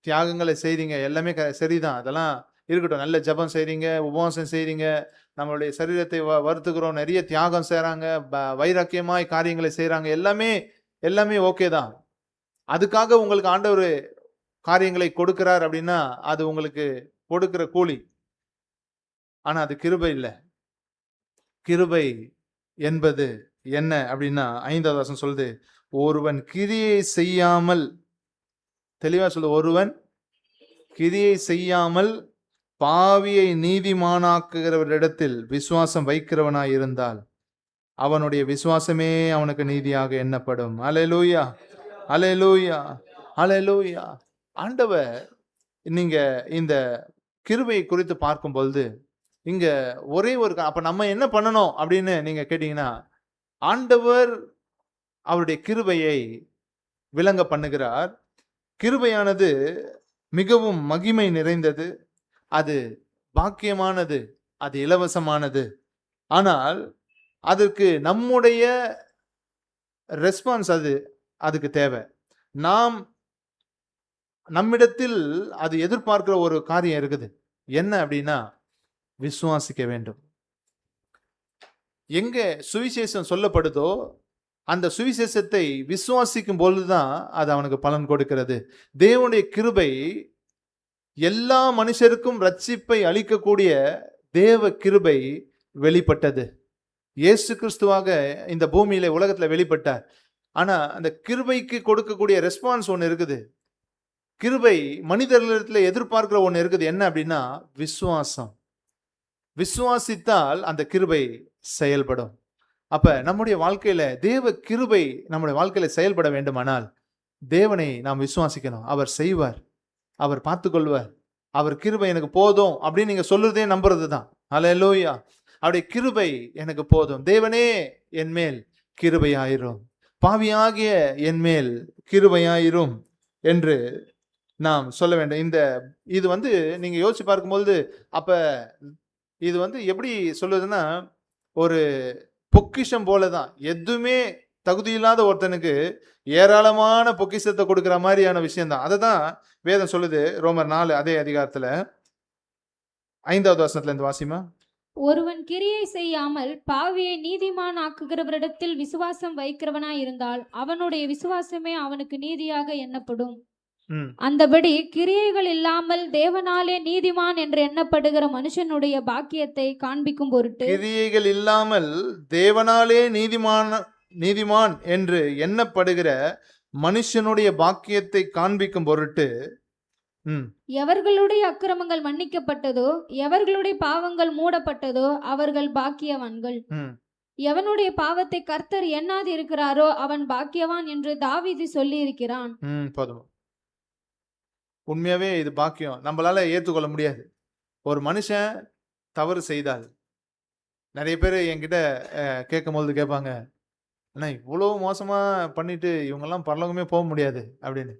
தியாகங்களை செய்றீங்க, எல்லாமே சரிதான், அதெல்லாம் இருக்கட்டும். நல்ல ஜெபம் செய்றீங்க, உபவாசம் செய்றீங்க, நம்மளுடைய சரீரத்தை வருத்துக்கிறோம், நிறைய தியாகம் செய்றாங்க, வைராக்கியமாய் காரியங்களை செய்றாங்க, எல்லாமே ஓகே தான். அதுக்காக உங்களுக்கு ஆண்டவர் காரியங்களை கொடுக்கிறார் அப்படின்னா அது உங்களுக்கு கொடுக்கிற கூலி. ஆனா அது கிருபை இல்லை. கிருபை என்பது என்ன அப்படின்னா 5வது வசனம் சொல்லுது, ஒருவன் கிரியை செய்யாமல், தெளிவா சொல்லு, ஒருவன் கிரியை செய்யாமல் பாவியை நீதிமானாக்குகிறவரிடத்தில் விசுவாசம் வைக்கிறவனாய் இருந்தால் அவனுடைய விசுவாசமே அவனுக்கு நீதியாக எண்ணப்படும். அல்லேலூயா, அல்லேலூயா, அல்லேலூயா. ஆண்டவர் நீங்க இந்த கிருபையை குறித்து பார்க்கும் பொழுது இங்க ஒரே ஒரு, அப்ப நம்ம என்ன பண்ணணும் அப்படின்னு நீங்க கேட்டீங்கன்னா, ஆண்டவர் அவருடைய கிருபையை விளங்க பண்ணுகிறார். கிருபையானது மிகவும் மகிமை நிறைந்தது, அது பாக்கியமானது, அது இலவசமானது. ஆனால் அதற்கு நம்முடைய ரெஸ்பான்ஸ் அதுக்கு தேவை. நம்மிடத்தில் அது எதிர்பார்க்கிற ஒரு காரியம் இருக்குது. என்ன அப்படின்னா, விசுவாசிக்க வேண்டும். எங்க சுவிசேஷம் சொல்லப்படுதோ அந்த சுவிசேஷத்தை விசுவாசிக்கும் பொழுதுதான் அது அவனுக்கு பலன் கொடுக்கிறது. தேவனுடைய கிருபை எல்லா மனுஷருக்கும் ரட்சிப்பை அளிக்கக்கூடிய தேவ கிருபை வெளிப்பட்டது. இயேசு கிறிஸ்துவாக இந்த பூமியில உலகத்துல வெளிப்பட்டார். ஆனா அந்த கிருபைக்கு கொடுக்கக்கூடிய ரெஸ்பான்ஸ் ஒன்று இருக்குது. கிருபை மனிதர்களிடத்துல எதிர்பார்க்கிற ஒன்று இருக்குது. என்ன அப்படின்னா விசுவாசம். விசுவாசித்தால் அந்த கிருபை செயல்படும். அப்ப நம்முடைய வாழ்க்கையில தேவ கிருபை நம்முடைய வாழ்க்கையில செயல்பட வேண்டுமானால் தேவனை நாம் விசுவாசிக்கணும். அவர் செய்வார், அவர் பார்த்துக்கொள்வார், அவர் கிருபை எனக்கு போதும் அப்படின்னு நீங்க சொல்றதே நம்புறது தான். ஹல்லேலூயா. அவருடைய கிருபை எனக்கு போதும், தேவனே என் மேல் கிருபையாயிரும், பாவியாகிய என் மேல் கிருபையாயிரும் என்று நாம் சொல்ல வேண்டும். இது நீங்க யோசிச்சு பார்க்கும்போது அப்ப இது எப்படி சொல்லுதுன்னா ஒரு பொக்கிஷம் போலதான். எதுவுமே தகுதியில்லாத ஒருத்தனுக்கு ஏராளமான பொக்கிஷத்தை கொடுக்கிற மாதிரியான விஷயம் தான். அதை தான் வேதம் சொல்லுது. ரோமர் 4 அதே அதிகாரத்துல 5வது வசனத்துல இருந்து வாசிமா. ஒருவன் கிரியை செய்யாமல் பாவியை நீதிமான் ஆக்குகிறவரிடத்தில் விசுவாசம் வைக்கிறவனாய் இருந்தால் அவனுடைய விசுவாசமே அவனுக்கு நீதியாக எண்ணப்படும். அந்தபடி கிரியைகள் இல்லாமல் தேவனாலே நீதிமான் என்று எண்ணப்படுகிற மனுஷனுடைய பாக்கியத்தை காண்பிக்கும் பொருட்டு, கிரியைகள் இல்லாமல் தேவனாலே நீதிமான் என்று எண்ணப்படுகிற மனுஷனுடைய பாக்கியத்தை காண்பிக்கும் பொருட்டு, எவர்களுடைய அக்கிரமங்கள் மன்னிக்கப்பட்டதோ எவர்களுடைய பாவங்கள் மூடப்பட்டதோ அவர்கள் பாக்கியவான்கள். எவனுடைய பாவத்தை கர்த்தர் எண்ணாது இருக்கிறாரோ அவன் பாக்கியவான் என்று தாவீது சொல்லி இருக்கிறான். போதும். உண்மையாவே இது பாக்கியம். நம்மளால ஏற்றுக்கொள்ள முடியாது. ஒரு மனுஷன் தவறு செய்தால் நிறைய பேர் என்கிட்ட கேட்கும் போது கேட்பாங்க, அண்ணா இவ்வளோ மோசமா பண்ணிட்டு இவங்கெல்லாம் பரலோகமே போக முடியாது அப்படின்னு.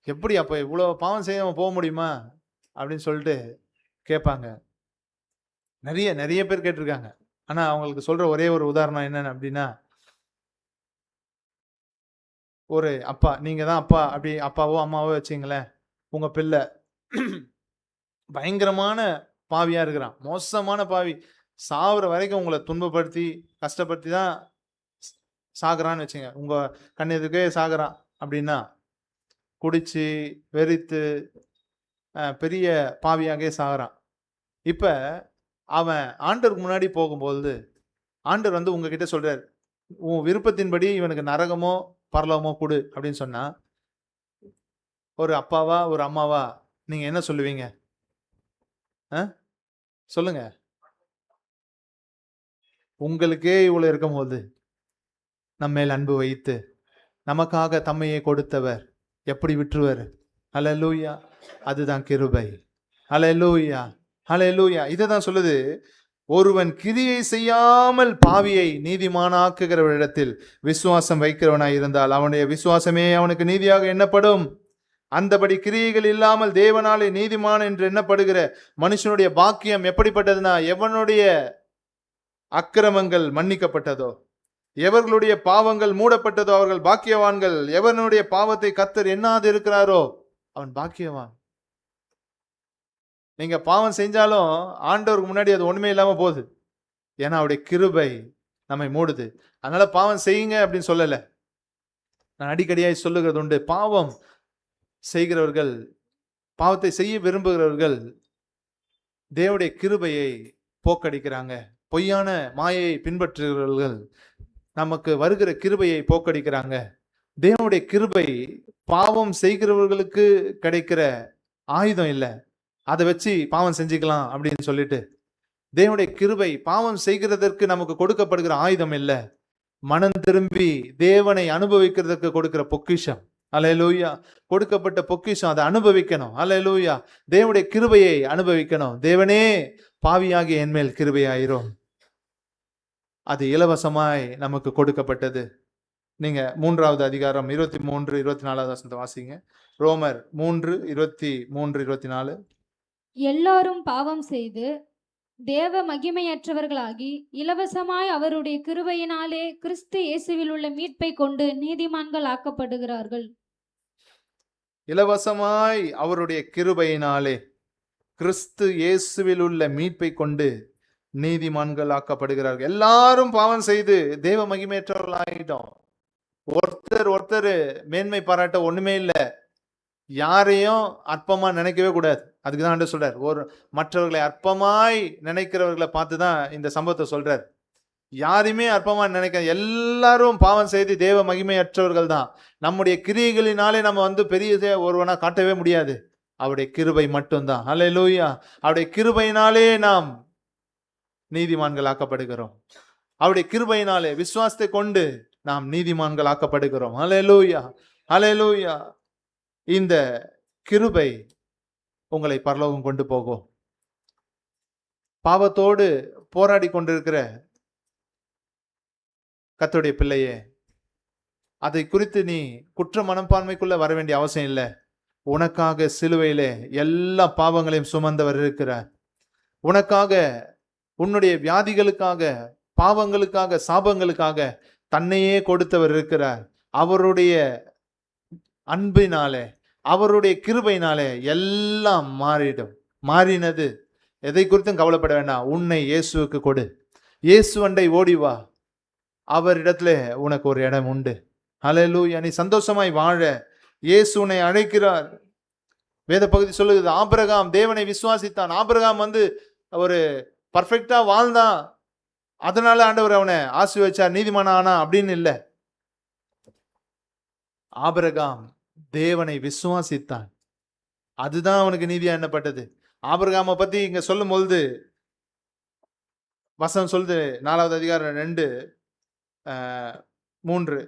எப்படி அப்ப இவ்வளோ பாவம் செய்யாம போக முடியுமா அப்படின்னு சொல்லிட்டு கேட்பாங்க. நிறைய பேர் கேட்டிருக்காங்க. ஆனா அவங்களுக்கு சொல்ற ஒரே ஒரு உதாரணம் என்னன்னு அப்படின்னா, ஒரு அப்பா, நீங்க தான் அப்பா, அப்படி அப்பாவோ அம்மாவோ வச்சுங்களேன், உங்க பிள்ளை பயங்கரமான பாவியா இருக்கிறான், மோசமான பாவி, சாவுற வரைக்கும் உங்களை துன்பப்படுத்தி கஷ்டப்படுத்தி தான் சாகுறான்னு வச்சுங்க. உங்க கண்ணெதுக்கே சாகுறான் அப்படின்னா, குடிச்சு வெறித்து பெரிய பாவியாகவே சாகுறான். இப்ப அவன் ஆண்டவருக்கு முன்னாடி போகும்போது ஆண்டவர் உங்ககிட்ட சொல்றாரு, உன் விருப்பத்தின்படி இவனுக்கு நரகமோ பரலோகமோ கொடு அப்படின்னு சொன்னா, ஒரு அப்பாவா ஒரு அம்மாவா நீங்க என்ன சொல்லுவீங்க? சொல்லுங்க. உங்களுக்கே இவ்வளவு இருக்கும் போது நம்ம மேல் அன்பு வைத்து நமக்காக தம்மையை கொடுத்தவர் எப்படி விட்டுருவார்? ஹல்லேலூயா. அதுதான் கிருபை. ஹல்லேலூயா, ஹல்லேலூயா. இதை தான் சொல்லுது, ஒருவன் கிரியை செய்யாமல் பாவியை நீதிமானாக்குகிறவரிடத்தில் விசுவாசம் வைக்கிறவனாய் இருந்தால் அவனுடைய விசுவாசமே அவனுக்கு நீதியாக எண்ணப்படும். அந்தபடி கிரியைகள் இல்லாமல் தேவனாலே நீதிமான் என்று எண்ணப்படுகிற மனுஷனுடைய பாக்கியம் எப்படிப்பட்டதுன்னா, எவனுடைய அக்கிரமங்கள் மன்னிக்கப்பட்டதோ எவர்களுடைய பாவங்கள் மூடப்பட்டதோ அவர்கள் பாக்கியவான்கள். எவனுடைய பாவத்தை கர்த்தர் எண்ணாது இருக்கிறாரோ அவன் பாக்கியவான். நீங்க பாவம் செஞ்சாலும் ஆண்டவருக்கு முன்னாடி அது ஒண்ணுமே இல்லாம போகுது. ஏன்னா அவருடைய கிருபை நம்மை மூடுது. அதனால பாவம் செய்யுங்க அப்படின்னு சொல்லல. நான் அடிக்கடியாய் சொல்லுகிறது உண்டு, பாவம் செய்கிறவர்கள், பாவத்தை செய்ய விரும்புகிறவர்கள் தேவனுடைய கிருபையை போக்கடிக்கிறாங்க. பொய்யான மாயையை பின்பற்றுகிறவர்கள் நமக்கு வருகிற கிருபையை போக்கடிக்கிறாங்க. தேவனுடைய கிருபை பாவம் செய்கிறவர்களுக்கு கிடைக்கிற ஆயுதம் இல்லை, அதை வச்சு பாவம் செஞ்சுக்கலாம் அப்படின்னு சொல்லிட்டு. தேவனுடைய கிருபை பாவம் செய்கிறதற்கு நமக்கு கொடுக்கப்படுகிற ஆயுதம் இல்லை, மனம் திரும்பி தேவனை அனுபவிக்கிறதுக்கு கொடுக்கிற பொக்கிஷம். அல்லேலூயா. கொடுக்கப்பட்ட பொக்கிஷம், அதை அனுபவிக்கணும். அல்லேலூயா. தேவனுடைய கிருபையை அனுபவிக்கணும். தேவனே பாவியாகிய என் மேல் கிருபையாயிரும். அது இலவசமாய் நமக்கு கொடுக்கப்பட்டது. நீங்க 3வது அதிகாரம் 23, 24வது வசனத்தை வாசிங்க. ரோமர் 3, 23, 24. எல்லாரும் பாவம் செய்து தேவ மகிமையற்றவர்களாகி இலவசமாய் அவருடைய கிருபையினாலே கிறிஸ்து இயேசுவில் உள்ள மீட்பை கொண்டு நீதிமான்கள் ஆக்கப்படுகிறார்கள். இலவசமாய் அவருடைய கிருபையினாலே கிறிஸ்து இயேசுவில் உள்ள மீட்பை கொண்டு நீதிமான்கள் ஆக்கப்படுகிறார்கள். எல்லாரும் பாவம் செய்து தேவ மகிமையற்றவர்கள் ஆகிட்டோம். ஒருத்தர் மேன்மை பாராட்ட ஒண்ணுமே இல்லை. யாரையும் அற்பமா நினைக்கவே கூடாது. அதுக்குதான் ஆண்டவர் சொல்றார், ஒரு மற்றவர்களை அற்பமாய் நினைக்கிறவர்களை பார்த்துதான் இந்த சம்பவத்தை சொல்றார். யாரையுமே அற்பமா நினைக்க, எல்லாரும் பாவம் செய்து தேவ மகிமையற்றவர்கள் தான். நம்முடைய கிரியைகளினாலே நம்ம பெரிய ஒருவனா காட்டவே முடியாது. அவருடைய கிருபை மட்டும்தான். ஹல்லேலூயா. அவருடைய கிருபையினாலே நாம் நீதிமான்கள் ஆக்கப்படுகிறோம். அவருடைய கிருபையினாலே விசுவாசத்தை கொண்டு நாம் நீதிமான்கள் ஆக்கப்படுகிறோம். ஹல்லேலூயா, ஹல்லேலூயா. இந்த கிருபை உங்களை பரலோகம் கொண்டு போகும். பாவத்தோடு போராடி கொண்டிருக்கிற கர்த்தருடைய பிள்ளையே, அதை குறித்து நீ குற்ற மனப்பான்மைக்குள்ள வர வேண்டிய அவசியம் இல்லை. உனக்காக சிலுவையிலே எல்லா பாவங்களையும் சுமந்தவர் இருக்கிறார். உனக்காக, உன்னுடைய வியாதிகளுக்காக, பாவங்களுக்காக, சாபங்களுக்காக தன்னையே கொடுத்தவர் இருக்கிறார். அவருடைய அன்பினாலே, அவருடைய கிருபையினாலே எல்லாம் மாறிடும். மாறினது. எதை குறித்தும் கவலைப்பட வேண்டாம். உன்னை இயேசுவுக்கு கொடு. இயேசு அண்டை ஓடி வா. அவரிடத்துல உனக்கு ஒரு இடம் உண்டு. ஹல்லேலூயா. நீ சந்தோஷமாய் வாழ இயேசு உன்னை அழைக்கிறார். வேத பகுதி சொல்லுகிறது, ஆபிரகாம் தேவனை விசுவாசித்தான். ஆபிரகாம் ஒரு பர்ஃபெக்டா வாழ்ந்தான், அதனால ஆண்டவர் அவனை ஆசீர்வதிச்சார், நீதிமான் ஆனா அப்படின்னு இல்லை. ஆபிரகாம் தேவனை விசுவாசித்தான், அதுதான் அவனுக்கு நீதியா எண்ணப்பட்டது. ஆபிரகாமை பத்தி இங்க சொல்லும் பொழுது வசனம் சொல்லுது, 4வது அதிகாரம் 2:3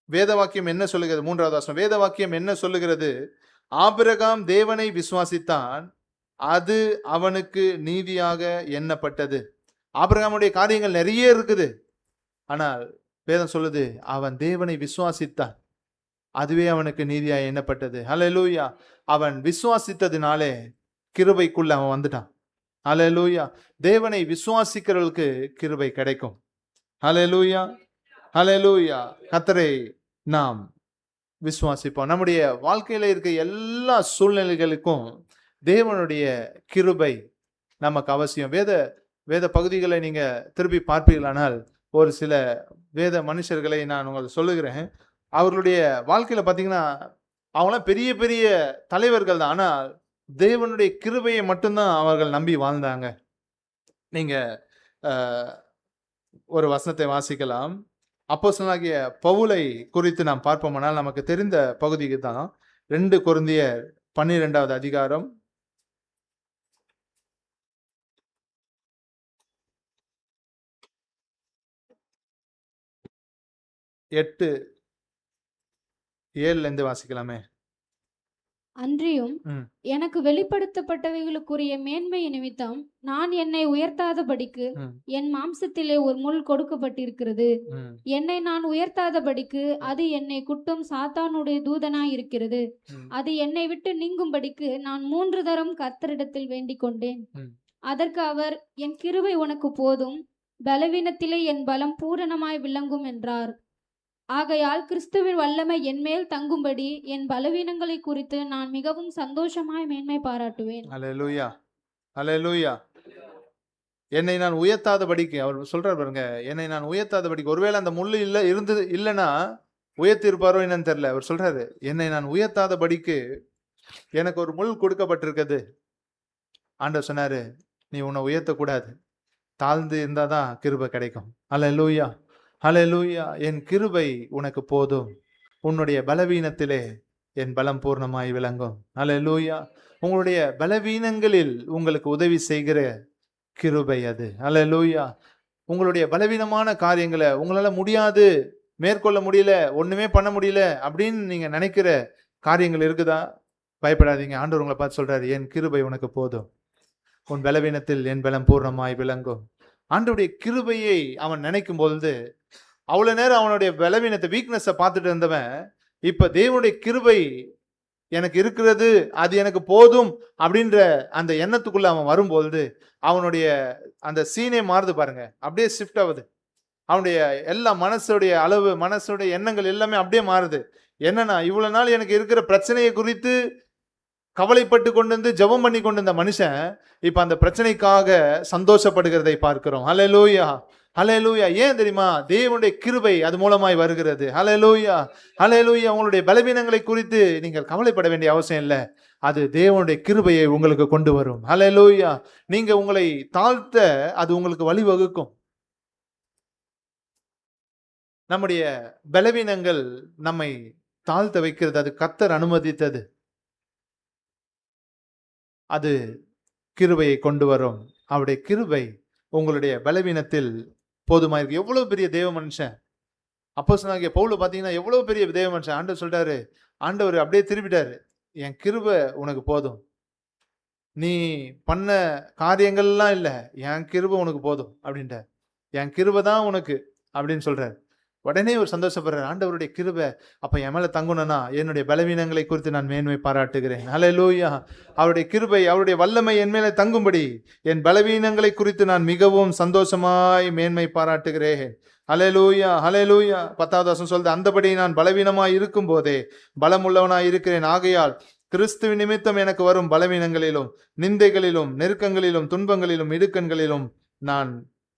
வேத வாக்கியம் என்ன சொல்லுகிறது? 3வது வசனம் வேத வாக்கியம் என்ன சொல்லுகிறது? ஆபிரகாம் தேவனை விசுவாசித்தான், அது அவனுக்கு நீதியாக எண்ணப்பட்டது. ஆபிரகாமுடைய காரியங்கள் நிறைய இருக்குது, ஆனால் வேதம் சொல்லுது அவன் தேவனை விசுவாசித்தான், அதுவே அவனுக்கு நீதியாக எண்ணப்பட்டது. ஹல்லேலூயா. அவன் விசுவாசித்ததினாலே கிருபைக்குள்ள அவன் வந்துட்டான். ஹல்லேலூயா. தேவனை விசுவாசிக்கிறவர்களுக்கு கிருபை கிடைக்கும். ஹல்லேலூயா, ஹல்லேலூயா. கர்த்தரை நாம் விசுவாசிப்போம். நம்முடைய வாழ்க்கையில இருக்க எல்லா சூழ்நிலைகளுக்கும் தேவனுடைய கிருபை நமக்கு அவசியம். வேத பகுதிகளை நீங்க திருப்பி பார்ப்பீர்களானால், ஒரு சில வேத மனுஷர்களை நான் உங்களுக்கு சொல்லுகிறேன். அவர்களுடைய வாழ்க்கையில பார்த்தீங்கன்னா, அவங்களாம் பெரிய பெரிய தலைவர்கள் தான், ஆனால் தேவனுடைய கிருபையை மட்டும்தான் அவர்கள் நம்பி வாழ்ந்தாங்க. நீங்க ஒரு வசனத்தை வாசிக்கலாம். அப்போஸ்தலனாகிய பவுலை குறித்து நாம் பார்ப்போமானால் நமக்கு தெரிந்த பகுதிக்கு தான் 2 கொரிந்தியர் 12வது அதிகாரம் 8:7 வாசிக்கலாமே. அன்றியும் எனக்கு வெளிப்படுத்தப்பட்டவைகளுக்குரிய மேன்மை நிமித்தம் நான் என்னை உயர்த்தாதபடிக்கு என் மாம்சத்திலே ஒரு முள் கொடுக்கப்பட்டிருக்கிறது. என்னை நான் உயர்த்தாதபடிக்கு அது என்னை குட்டும் சாத்தானுடைய தூதனாய் இருக்கிறது. அது என்னை விட்டு நீங்கும்படிக்கு நான் 3 தரம் கர்த்தரிடத்தில் வேண்டிக் கொண்டேன். அதற்கு அவர், என் கிருபை உனக்கு போதும், பலவீனத்திலே என் பலம் பூரணமாய் விளங்கும் என்றார். ஆகையால் கிறிஸ்துவின் வல்லமை என்மேல் தங்கும்படி என் பலவீனங்களை குறித்து நான் மிகவும் சந்தோஷமாய் மேன்மை பாராட்டுவேன். அல்லேலூயா, அல்லேலூயா. என்னை நான் உயர்த்தாதபடிக்கு அவர் சொல்றார் பாருங்க, என்னை நான் உயர்த்தாதபடிக்கு. ஒருவேளை அந்த முள்ளு இல்லைன்னா உயர்த்தி இருப்பாரோ என்னன்னு தெரியல. அவர் சொல்றாரு, என்னை நான் உயர்த்தாதபடிக்கு எனக்கு ஒரு முள் கொடுக்கப்பட்டிருக்குது. ஆண்டவர் சொன்னாரு, நீ உன்னை உயர்த்தக்கூடாது, தாழ்ந்து இருந்தாதான் கிருபை கிடைக்கும். அல்லேலூயா, ஹல்லேலூயா. என் கிருபை உனக்கு போதும், உன்னுடைய பலவீனத்திலே என் பலம் பூர்ணமாய் விளங்கும். ஹல்லேலூயா. உங்களுடைய பலவீனங்களில் உங்களுக்கு உதவி செய்கிற கிருபை அது. ஹல்லேலூயா. உங்களுடைய பலவீனமான காரியங்களை உங்களால முடியாது, மேற்கொள்ள முடியல, ஒண்ணுமே பண்ண முடியல அப்படின்னு நீங்க நினைக்கிற காரியங்கள் இருக்குதா? பயப்படாதீங்க. ஆண்டவர் உங்களை பார்த்து சொல்றாரு, என் கிருபை உனக்கு போதும், உன் பலவீனத்தில் என் பலம் பூர்ணமாய் விளங்கும். ஆண்டவருடைய கிருபையை அவன் நினைக்கும் பொழுது, அவ்வளவு நேரம் அவனுடைய பலவீனத்தை, வீக்னஸை பார்த்துட்டு இருந்தவன் இப்ப தேவனுடைய கிருபை எனக்கு இருக்கிறது, அது எனக்கு போதும் அப்படின்ற அந்த எண்ணத்துக்குள்ள அவன் வரும்பொழுது அவனுடைய அந்த சீனே மாறுது பாருங்க, அப்படியே ஷிஃப்ட் ஆகுது. அவனுடைய எல்லா மனசுடைய அளவு, மனசுடைய எண்ணங்கள் எல்லாமே அப்படியே மாறுது. என்னன்னா, இவ்வளவு நாள் எனக்கு இருக்கிற பிரச்சனையை குறித்து கவலைப்பட்டு கொண்டு ஜெபம் பண்ணி கொண்டு இந்த மனுஷன் இப்ப அந்த பிரச்சனைக்காக சந்தோஷப்படுகிறதை பார்க்கிறோம். ஹல்லேலூயா, ஹல்லேலூயா. ஏன் தெரியுமா? தேவனுடைய கிருபை அது மூலமாய் வருகிறது. ஹல்லேலூயா, ஹல்லேலூயா. உங்களுடைய பலவீனங்களை குறித்து நீங்கள் கவலைப்பட வேண்டிய அவசியம் இல்லை, அது தேவனுடைய கிருபையை உங்களுக்கு கொண்டு வரும். ஹல்லேலூயா. நீங்க உங்களை தாழ்த்த அது உங்களுக்கு வழிவகுக்கும். நம்முடைய பலவீனங்கள் நம்மை தாழ்த்த வைக்கிறது. அது கர்த்தர் அனுமதித்தது. அது கிருபையை கொண்டு வரும். அவருடைய கிருபை உங்களுடைய பலவீனத்தில் போதுமாயிருக்கு. எவ்வளவு பெரிய தேவ மனுஷன் அப்போஸ்தலனாகிய பவுல் பாத்தீங்கன்னா, எவ்வளவு பெரிய தேவ மனுஷன். ஆண்டவர் சொல்றாரு, ஆண்டவர் அப்படியே திருப்பிட்டாரு, என் கிருபை உனக்கு போதும். நீ பண்ண காரியங்கள்லாம் இல்ல, என் கிருபை உனக்கு போதும் அப்படின்ட்டார். என் கிருபை தான் உனக்கு அப்படின்னு சொல்றாரு. உடனே ஒரு சந்தோஷப்படுறார். ஆண்டவருடைய கிருபை அப்ப என் மேல தங்கணும்னா என்னுடைய பலவீனங்களை குறித்து நான் மேன்மை பாராட்டுகிறேன். ஹல்லேலூயா. அவருடைய கிருபை, அவருடைய வல்லமை என் மேல தங்கும்படி என் பலவீனங்களை குறித்து நான் மிகவும் சந்தோஷமாய் மேன்மை பாராட்டுகிறேன். ஹல்லேலூயா, ஹல்லேலூயா. 10வது வசனம் சொல்லுது, அந்தபடி நான் பலவீனமாய் இருக்கும் போதே பலமுள்ளவனாய் இருக்கிறேன். ஆகையால் கிறிஸ்துவ நிமித்தம் எனக்கு வரும் பலவீனங்களிலும் நிந்தைகளிலும் நெருக்கங்களிலும் துன்பங்களிலும் இடுக்கண்களிலும் நான்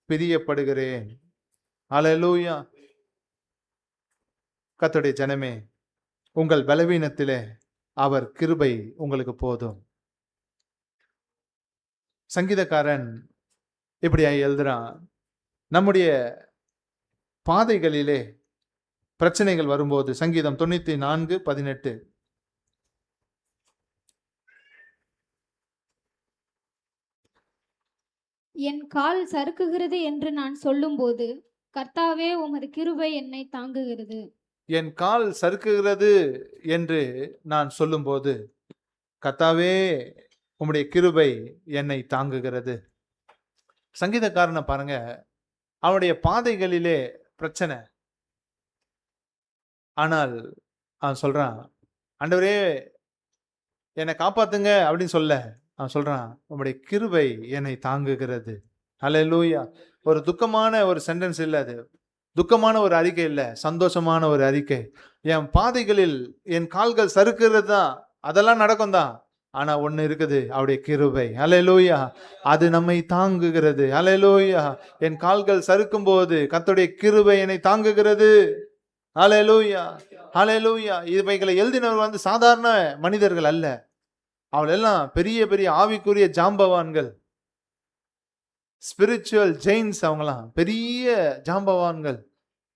பிரியப்படுகிறேன். ஹல்லேலூயா. கர்த்தருடைய ஜனமே, உங்கள் பலவீனத்திலே அவர் கிருபை உங்களுக்கு போதும். சங்கீதக்காரன் இப்படி எழுதுறான், நம்முடைய பாதைகளிலே பிரச்சனைகள் வரும்போது, சங்கீதம் 94:18, என் கால் சறுக்குகிறது என்று நான் சொல்லும்போது கர்த்தாவே உமது கிருபை என்னை தாங்குகிறது. என் கால் சறுக்குகிறது என்று நான் சொல்லும்போது கர்த்தாவே உம்முடைய கிருபை என்னை தாங்குகிறது. சங்கீதக்காரனை பாருங்க, அவனுடைய பாதைகளிலே பிரச்சனை. ஆனால் அவன் சொல்றான், ஆண்டவரே என்னை காப்பாத்துங்க அப்படின்னு சொல்ல, அவன் சொல்றான், உம்முடைய கிருபை என்னை தாங்குகிறது. ஹல்லேலூயா. ஒரு துக்கமான ஒரு சென்டென்ஸ் இல்ல அது, துக்கமான ஒரு அறிக்கை இல்ல, சந்தோஷமான ஒரு அறிக்கை. என் பாதைகளில் என் கால்கள் சறுக்கிறது தான், அதெல்லாம் நடக்கும் தான். ஆனா ஒண்ணு இருக்குது, அவருடைய கிருபை. ஹல்லேலூயா. அது நம்மை தாங்குகிறது. ஹல்லேலூயா. என் கால்கள் சறுக்கும் போது கர்த்தருடைய கிருபை என்னை தாங்குகிறது. ஹல்லேலூயா, ஹல்லேலூயா. இவைகளை எழுதினவர் சாதாரண மனிதர்கள் அல்ல, அவள் எல்லாம் பெரிய பெரிய ஆவிக்குரிய ஜாம்பவான்கள், ஸ்பிரிச்சுவல் ஜெயின்ஸ். அவங்களாம் பெரிய ஜாம்பவான்கள்.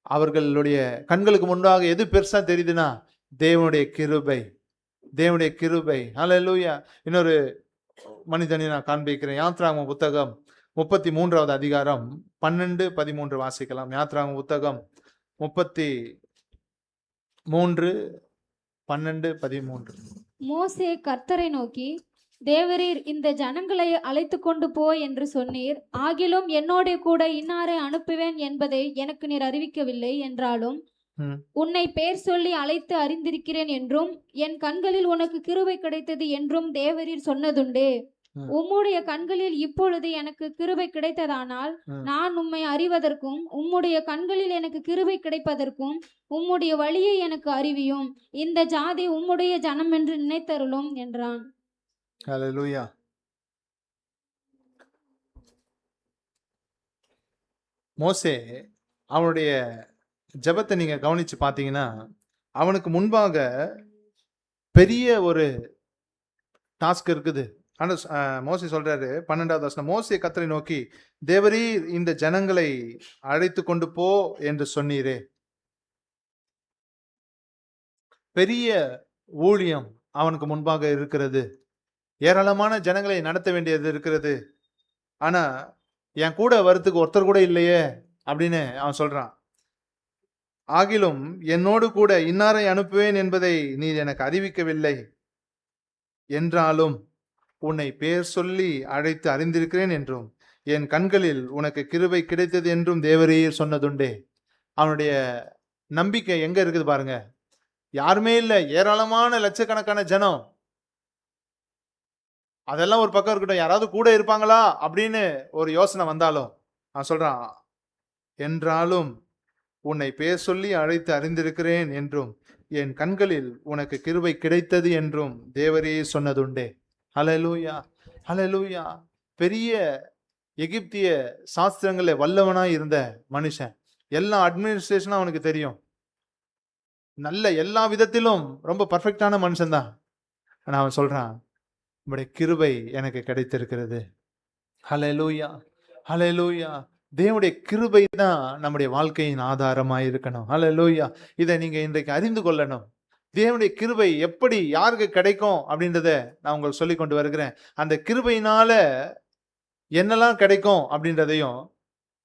அவர்களுடைய கண்களுக்கு முன்பாக எது பெருசா தெரியுதுன்னா தேவனுடைய கிருபை, தேவனுடைய கிருபை. ஹல்லேலூயா. இன்னொரு மனிதனை நான் காண்பிக்கிறேன். யாத்ராகம புத்தகம் 33வது அதிகாரம் 12-13 வாசிக்கலாம். யாத்ராகம புத்தகம் 33:12-13. மோசே கர்த்தரை நோக்கி, தேவரீர் இந்த ஜனங்களை அழைத்து கொண்டு போ என்று சொன்னீர், ஆகிலும் என்னோட கூட இன்னாரை அனுப்புவேன் என்பதை எனக்கு நீர் அறிவிக்கவில்லை என்றாலும் உன்னை பேர் சொல்லி அழைத்து அறிந்திருக்கிறேன் என்றும் என் கண்களில் உனக்கு கிருபை கிடைத்தது என்றும் தேவரீர் சொன்னதுண்டே. உம்முடைய கண்களில் இப்பொழுது எனக்கு கிருபை கிடைத்ததானால் நான் உம்மை அறிவதற்கும் உம்முடைய கண்களில் எனக்கு கிருபை கிடைப்பதற்கும் உம்முடைய வழியை எனக்கு அறிவியும். இந்த ஜாதி உம்முடைய ஜனம் என்று நினைத்தருளும் என்றான். ஹல்லேலூயா. மோசே அவனுடைய ஜெபத்தை நீங்க கவனிச்சு பார்த்தீங்கன்னா, அவனுக்கு முன்பாக பெரிய ஒரு டாஸ்க் இருக்குது. ஆனா மோசே சொல்றாரு 12வது வசனம், மோசே கர்த்தரை நோக்கி, தேவரீர் இந்த ஜனங்களை அழைத்து கொண்டு போ என்று சொன்னீரே. பெரிய ஊழியம் அவனுக்கு முன்பாக இருக்கிறது, ஏராளமான ஜனங்களை நடத்த வேண்டியது இருக்கிறது. ஆனா என் கூட வரத்துக்கு ஒருத்தர் கூட இல்லையே அப்படின்னு அவன் சொல்றான். ஆகிலும் என்னோடு கூட இன்னாரை அனுப்புவேன் என்பதை நீர் எனக்கு அறிவிக்கவில்லை என்றாலும் உன்னை பேர் சொல்லி அழைத்து அறிந்திருக்கிறேன் என்றும் என் கண்களில் உனக்கு கிருபை கிடைத்தது என்றும் தேவரீர் சொன்னதுண்டே. அவனுடைய நம்பிக்கை எங்க இருக்குது பாருங்க. யாருமே இல்லை, ஏராளமான லட்சக்கணக்கான ஜனம். அதெல்லாம் ஒரு பக்கம் இருக்கட்டும், யாராவது கூட இருப்பாங்களா அப்படின்னு ஒரு யோசனை வந்தாலும் அவன் சொல்றான், என்றாலும் உன்னை பேர் சொல்லி அழைத்து அறிந்திருக்கிறேன் என்றும் என் கண்களில் உனக்கு கிருபை கிடைத்தது என்றும் தேவரே சொன்னதுண்டே. ஹல்லேலூயா, ஹல்லேலூயா. பெரிய எகிப்திய சாஸ்திரங்கள வல்லவனாய் இருந்த மனுஷன், எல்லா அட்மினிஸ்ட்ரேஷனும் அவனுக்கு தெரியும், நல்ல எல்லா விதத்திலும் ரொம்ப பர்ஃபெக்டான மனுஷன்தான். ஆனா அவன் சொல்றான், உம்முடைய கிருபை எனக்கு கிடைத்திருக்கிறது. ஹல்லேலூயா, ஹல்லேலூயா. தேவனுடைய கிருபை தான் நம்முடைய வாழ்க்கையின் ஆதாரமாய் இருக்கணும். ஹல்லேலூயா. இதை நீங்க இன்றைக்கு அறிந்து கொள்ளணும். தேவனுடைய கிருபை எப்படி யாருக்கு கிடைக்கும் அப்படின்றத நான் உங்களுக்கு சொல்லி கொண்டு வருகிறேன். அந்த கிருபையினால என்னெல்லாம் கிடைக்கும் அப்படின்றதையும்,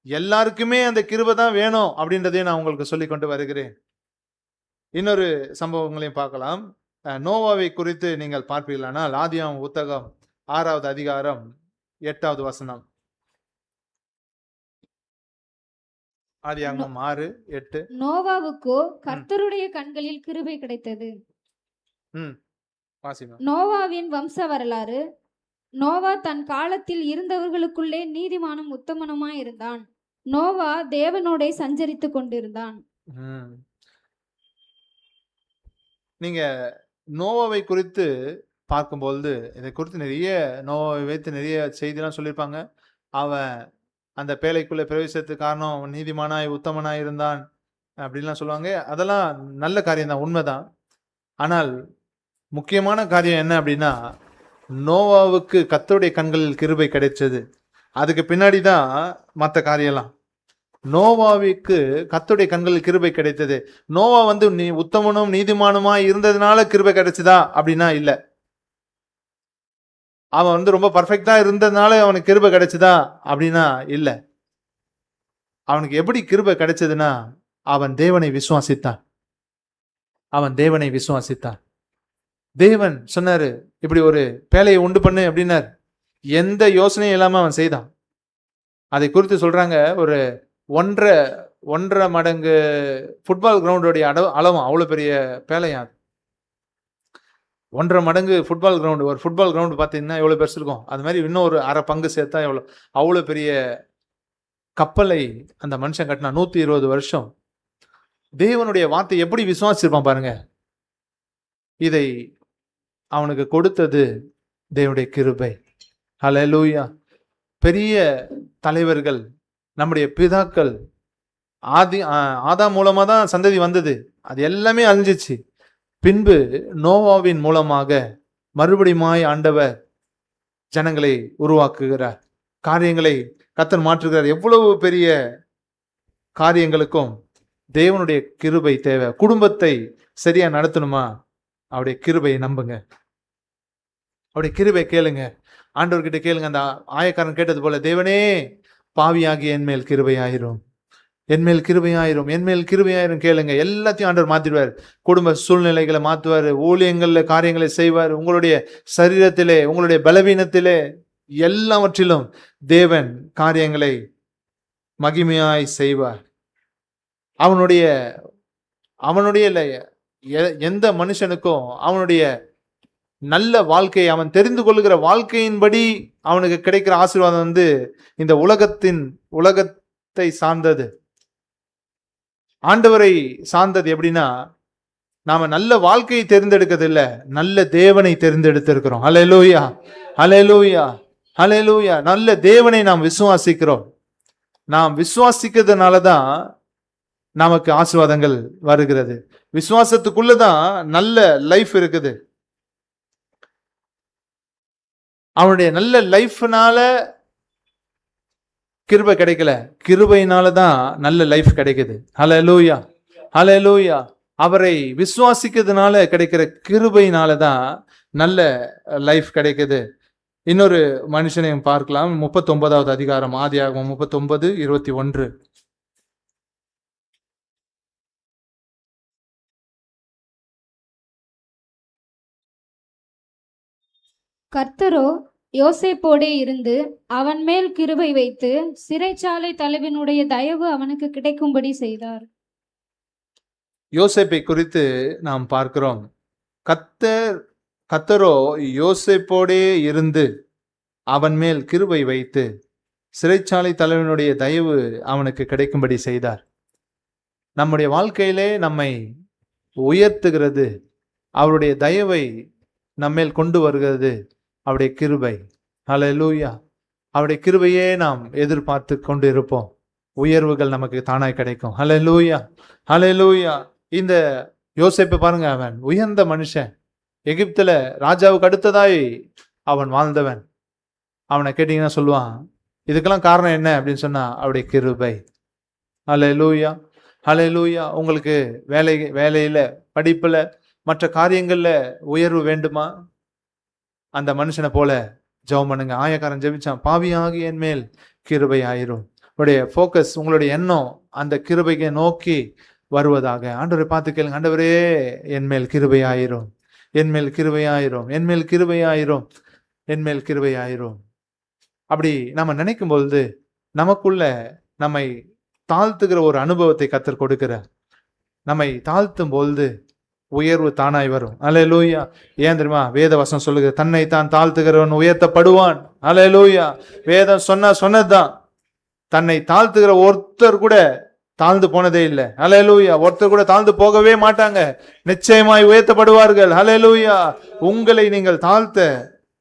எல்லாருக்குமே அந்த கிருபை தான் வேணும் அப்படின்றதையும் நான் உங்களுக்கு சொல்லி கொண்டு வருகிறேன். இன்னொரு சம்பவங்களையும் பார்க்கலாம். நோவாவை குறித்து நீங்கள் பார்ப்பீர்களானால் ஆதியாகமம் புத்தகம் 6வது அதிகாரம் 8வது வசனம். ஆதியாகமம் 6:8. நோவாவுக்கோ கர்த்தருடைய கண்களில் கிருபை கிடைத்தது. வாசிமா. நோவாவின் வம்ச வரலாறு. நோவா தன் காலத்தில் இருந்தவர்களுக்குள்ளே நீதிமானும் உத்தமனுமாய் இருந்தான். நோவா தேவனோடே சஞ்சரித்துக் கொண்டிருந்தான். நீங்க நோவாவை குறித்து பார்க்கும்பொழுது இதை குறித்து நிறைய நோவாவை வைத்து நிறைய செய்திலாம் சொல்லியிருப்பாங்க. அவன் அந்த பேழைக்குள்ளே பிரவேசத்துக்கு காரணம் அவன் நீதிமானாய் உத்தமனாய் இருந்தான் அப்படின்லாம் சொல்லுவாங்க. அதெல்லாம் நல்ல காரியம் தான், உண்மைதான். ஆனால் முக்கியமான காரியம் என்ன அப்படின்னா, நோவாவுக்கு கர்த்தருடைய கண்களில் கிருபை கிடைச்சது. அதுக்கு பின்னாடி தான் மற்ற காரியம்லாம். நோவாவுக்கு கர்த்தருடைய கண்களில் கிருபை கிடைத்தது. நோவா வந்து நீ உத்தமனும் நீதிமானுமா இருந்ததுனால கிருபை கிடைச்சதா அப்படின்னா இல்ல. அவன் வந்து ரொம்ப பர்ஃபெக்டா இருந்ததுனால அவனுக்கு கிருபை கிடைச்சதா அப்படின்னா இல்ல. அவனுக்கு எப்படி கிருபை கிடைச்சதுன்னா, அவன் தேவனை விசுவாசித்தான். அவன் தேவனை விசுவாசித்தான். தேவன் சொன்னாரு, இப்படி ஒரு பேழையை உண்டு பண்ணு அப்படின்னார். எந்த யோசனையும் இல்லாம அவன் செய்தான். அதை குறித்து சொல்றாங்க, ஒரு 1.5 மடங்கு ஃபுட்பால் கிரவுண்டோடைய அளவும் அவ்வளவு பெரிய பேழையா. 1.5 மடங்கு ஃபுட்பால் கிரவுண்டு. ஒரு ஃபுட்பால் கிரவுண்டு பார்த்தீங்கன்னா எவ்வளோ பெருசு இருக்கும், அது மாதிரி இன்னும் ஒரு அரை பங்கு சேர்த்தா எவ்வளோ. அவ்வளோ பெரிய கப்பலை அந்த மனுஷன் கட்டினா. 120 வருஷம். தேவனுடைய வார்த்தை எப்படி விசுவாசிச்சிருப்பான் பாருங்க. இதை அவனுக்கு கொடுத்தது தேவனுடைய கிருபை. ஹல்லேலூயா. பெரிய தலைவர்கள், நம்முடைய பிதாக்கள், ஆதாம் மூலமா தான் சந்ததி வந்தது. அது எல்லாமே அழிஞ்சிச்சு. பின்பு நோவாவின் மூலமாக மறுபடியுமாய் ஆண்டவர் ஜனங்களை உருவாக்குகிறார். காரியங்களை கர்த்தர் மாற்றுகிறார். எவ்வளவு பெரிய காரியங்களுக்கும் தேவனுடைய கிருபை தேவை. குடும்பத்தை சரியா நடத்தணுமா, அவருடைய கிருபையை நம்புங்க. அவருடைய கிருபை கேளுங்க. ஆண்டவர்கிட்ட கேளுங்க. அந்த ஆயக்காரன் கேட்டது போல, தேவனே பாவியாகிய என் மேல் கிருபையாயிரும், என் மேல் கிருபையாயிரும், என் மேல் கிருபையாயிரும் கேளுங்க. எல்லாத்தையும் ஆண்டவர் மாத்திடுவார். குடும்ப சூழ்நிலைகளை மாற்றுவார். ஊழியங்கள்ல காரியங்களை செய்வார். உங்களுடைய சரீரத்திலே, உங்களுடைய பலவீனத்திலே, எல்லாவற்றிலும் தேவன் காரியங்களை மகிமையாய் செய்வார். அவனுடைய எந்த மனுஷனுக்கும் அவனுடைய நல்ல வாழ்க்கை, அவன் தெரிந்து கொள்ளுகிற வாழ்க்கையின்படி அவனுக்கு கிடைக்கிற ஆசீர்வாதம் வந்து இந்த உலகத்தை சார்ந்தது, ஆண்டவரை சார்ந்தது. எப்படின்னா, நாம நல்ல வாழ்க்கையை தேர்ந்தெடுக்கிறது இல்ல, நல்ல தேவனை தேர்ந்தெடுத்திருக்கிறோம். ஹல்லேலூயா, ஹல்லேலூயா, ஹல்லேலூயா. நல்ல தேவனை நாம் விசுவாசிக்கிறோம். நாம் விசுவாசிக்கிறதுனாலதான் நமக்கு ஆசீர்வாதங்கள் வருகிறது. விசுவாசத்துக்குள்ளதான் நல்ல லைஃப் இருக்குது. அவனுடைய நல்ல லைஃப்னால கிருபை கிடைக்கல, கிருபையினால தான் நல்ல லைஃப் கிடைக்குது. ஹல்லேலூயா, ஹல்லேலூயா. அவரை விசுவாசிக்கிறதுனால கிடைக்கிற கிருபையினால தான் நல்ல லைஃப் கிடைக்குது. இன்னொரு மனுஷனையும் பார்க்கலாம். 39வது அதிகாரம், ஆதியாகமம் 39:21. கர்த்தரோ யோசேப்போடே இருந்து அவன் மேல் கிருபை வைத்து சிறைச்சாலை தலைவனுடைய தயவு அவனுக்கு கிடைக்கும்படி செய்தார். யோசேப்பை குறித்து நாம் பார்க்கிறோம். கர்த்தரோ யோசேப்போடே இருந்து அவன் மேல் கிருபை வைத்து சிறைச்சாலை தலைவனுடைய தயவு அவனுக்கு கிடைக்கும்படி செய்தார். நம்முடைய வாழ்க்கையிலே நம்மை உயர்த்துகிறது, அவருடைய தயவை நம்மேல் கொண்டு வருகிறது அவருடைய கிருபை. ஹல்லேலூயா. அவருடைய கிருபையே நாம் எதிர்பார்த்து கொண்டு இருப்போம். உயர்வுகள் நமக்கு தானாய் கிடைக்கும். ஹல்லேலூயா, ஹல்லேலூயா. இந்த யோசேப்பை பாருங்க, அவன் உயர்ந்த மனுஷன். எகிப்துல ராஜாவுக்கு அடுத்ததாய் அவன் வாழ்ந்தவன். அவனை கேட்டீங்கன்னா சொல்லுவான், இதுக்கெல்லாம் காரணம் என்ன அப்படின்னு சொன்னா அவருடைய கிருபை. ஹல்லேலூயா, ஹல்லேலூயா. உங்களுக்கு வேலையில, படிப்புல, மற்ற காரியங்கள்ல உயர்வு வேண்டுமா? அந்த மனுஷனை போல ஜெபம் பண்ணுங்க. ஆயக்காரன் ஜெபிச்சான், பாவியாகி என் மேல் கிருபை ஆயிரும். உங்களுடைய ஃபோக்கஸ், உங்களுடைய எண்ணம் அந்த கிருபையை நோக்கி வருவதாக. ஆண்டவரை பார்த்து கேளுங்க, ஆண்டவரே என் மேல் கிருபை ஆயிரும், என் மேல் கிருபை ஆயிரும், என் மேல் கிருபை ஆயிரும், என் மேல் கிருபை ஆயிரும். அப்படி நம்ம நினைக்கும் பொழுது நமக்குள்ள நம்மை தாழ்த்துகிற ஒரு அனுபவத்தை கர்த்தர் கொடுக்கிறார். நம்மை தாழ்த்தும் பொழுது உயர்வு தானாய் வரும். அல்லேலூயா. ஏன் தெரியுமா? வேத வசனம் சொல்லுகிற, தன்னை தான் தாழ்த்துகிறவன் உயர்த்தப்படுவான். அல்லேலூயா. வேதம் சொன்னதுதான். தன்னை தாழ்த்துகிற ஒருத்தர் கூட தாழ்ந்து போனதே இல்லை. அல்லேலூயா. ஒருத்தர் கூட தாழ்ந்து போகவே மாட்டாங்க, நிச்சயமாய் உயர்த்தப்படுவார்கள். அல்லேலூயா. உங்களை நீங்கள் தாழ்த்த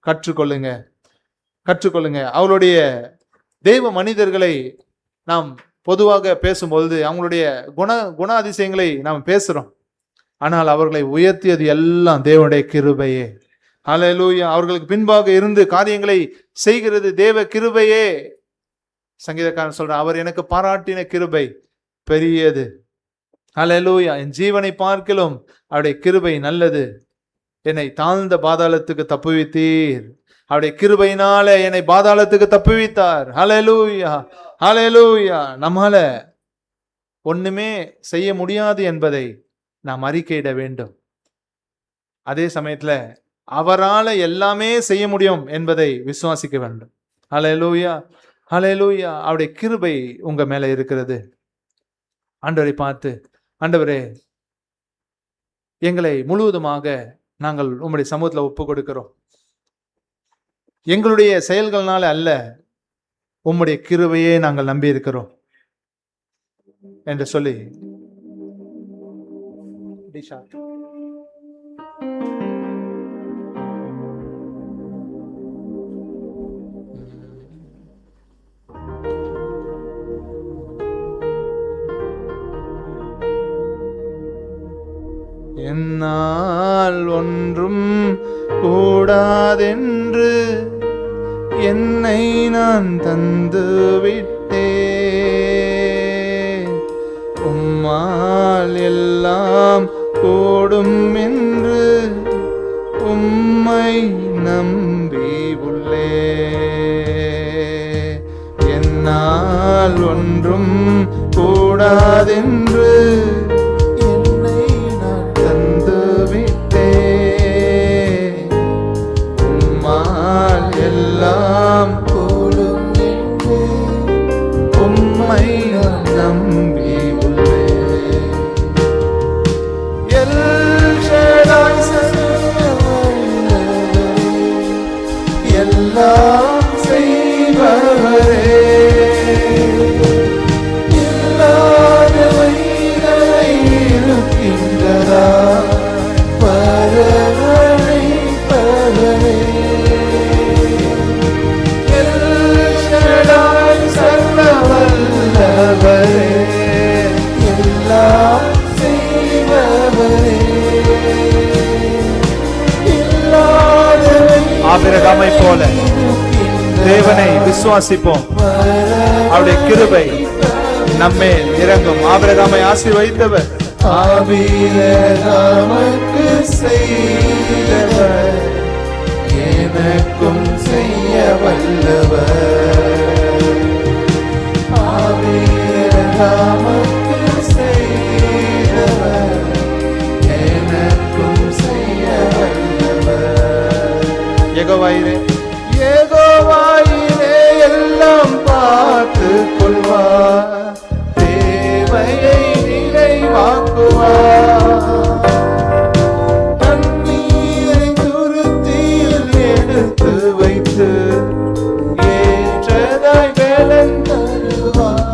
கற்றுக்கொள்ளுங்க, கற்றுக்கொள்ளுங்க. அவருடைய தெய்வ மனிதர்களை நாம் பொதுவாக பேசும்பொழுது அவங்களுடைய குணாதிசயங்களை நாம் பேசுறோம். ஆனால் அவர்களை உயர்த்தியது எல்லாம் தேவனுடைய கிருபையே. ஹல்லேலூயா. அவர்களுக்கு பின்பாக இருந்து காரியங்களை செய்கிறது தேவ கிருபையே. சங்கீதக்காரன் சொல்றான், அவர் எனக்கு பாராட்டின கிருபை பெரியது. ஹல்லேலூயா. என் ஜீவனை பார்க்கிலும் அவருடைய கிருபை நல்லது. என்னை தாழ்ந்த பாதாளத்துக்கு தப்புவித்தீர். அவருடைய கிருபையினால என்னை பாதாளத்துக்கு தப்புவித்தார். ஹல்லேலூயா, ஹல்லேலூயா. நம்மால ஒண்ணுமே செய்ய முடியாது என்பதை நாம் அறிக்கையிட வேண்டும். அதே சமயத்துல அவரால எல்லாமே செய்ய முடியும் என்பதை விசுவாசிக்க வேண்டும். ஹல்லேலூயா, ஹல்லேலூயா. அவருடைய கிருபை உங்க மேல இருக்கிறது. ஆண்டவரை பார்த்து, ஆண்டவரே எங்களை முழுவதுமாக நாங்கள் உம்முடைய சமூகத்துல ஒப்பு கொடுக்கிறோம். எங்களுடைய செயல்கள்னால அல்ல, உம்முடைய கிருபையே நாங்கள் நம்பி இருக்கிறோம் என்று சொல்லி என்னால் ஒன்றும் கூடாதென்று என்னை நான் தந்து விட்டேன். உம்மால் எல்லாம் கூடும் என்று உம்மை நம்பி உள்ளே. என்னால் ஒன்றும் கூடாதென்று என்னை நான் தந்து விட்டேன். உம்மால் எல்லாம் கூடும் என்று உம்மை நம்பி எல்லாம் செய்பவரே. இல்லாதவைகளை இருக்கின்றதா பரவழைப்பவரே. எல்ஷடாய் சர்வவல்லவரே, எல்லாம் செய்பவரே. ஆபிரகாமை போல தேவனை விசுவாசிப்போம். அவருடைய கிருபை நம்மேல் இறங்கும். ஆபிரகாமை ஆசீர்வதித்தவர், ஆபிரகாமுக்கு செய்தவர் எனக்கும் செய்ய வல்லவர். ஆபிரகாமுக்கு செய்தவர் எனக்கும் செய்ய வல்லவர். யெகோவாயிரே, யெகோவாயிரே எல்லாம் பார்த்து கொள்வார், தேவையை நிறைவாக்குவார். தண்ணீரை துருத்தியில் எடுத்து வைத்து ஏற்றதாய் வேலன் தருவார்.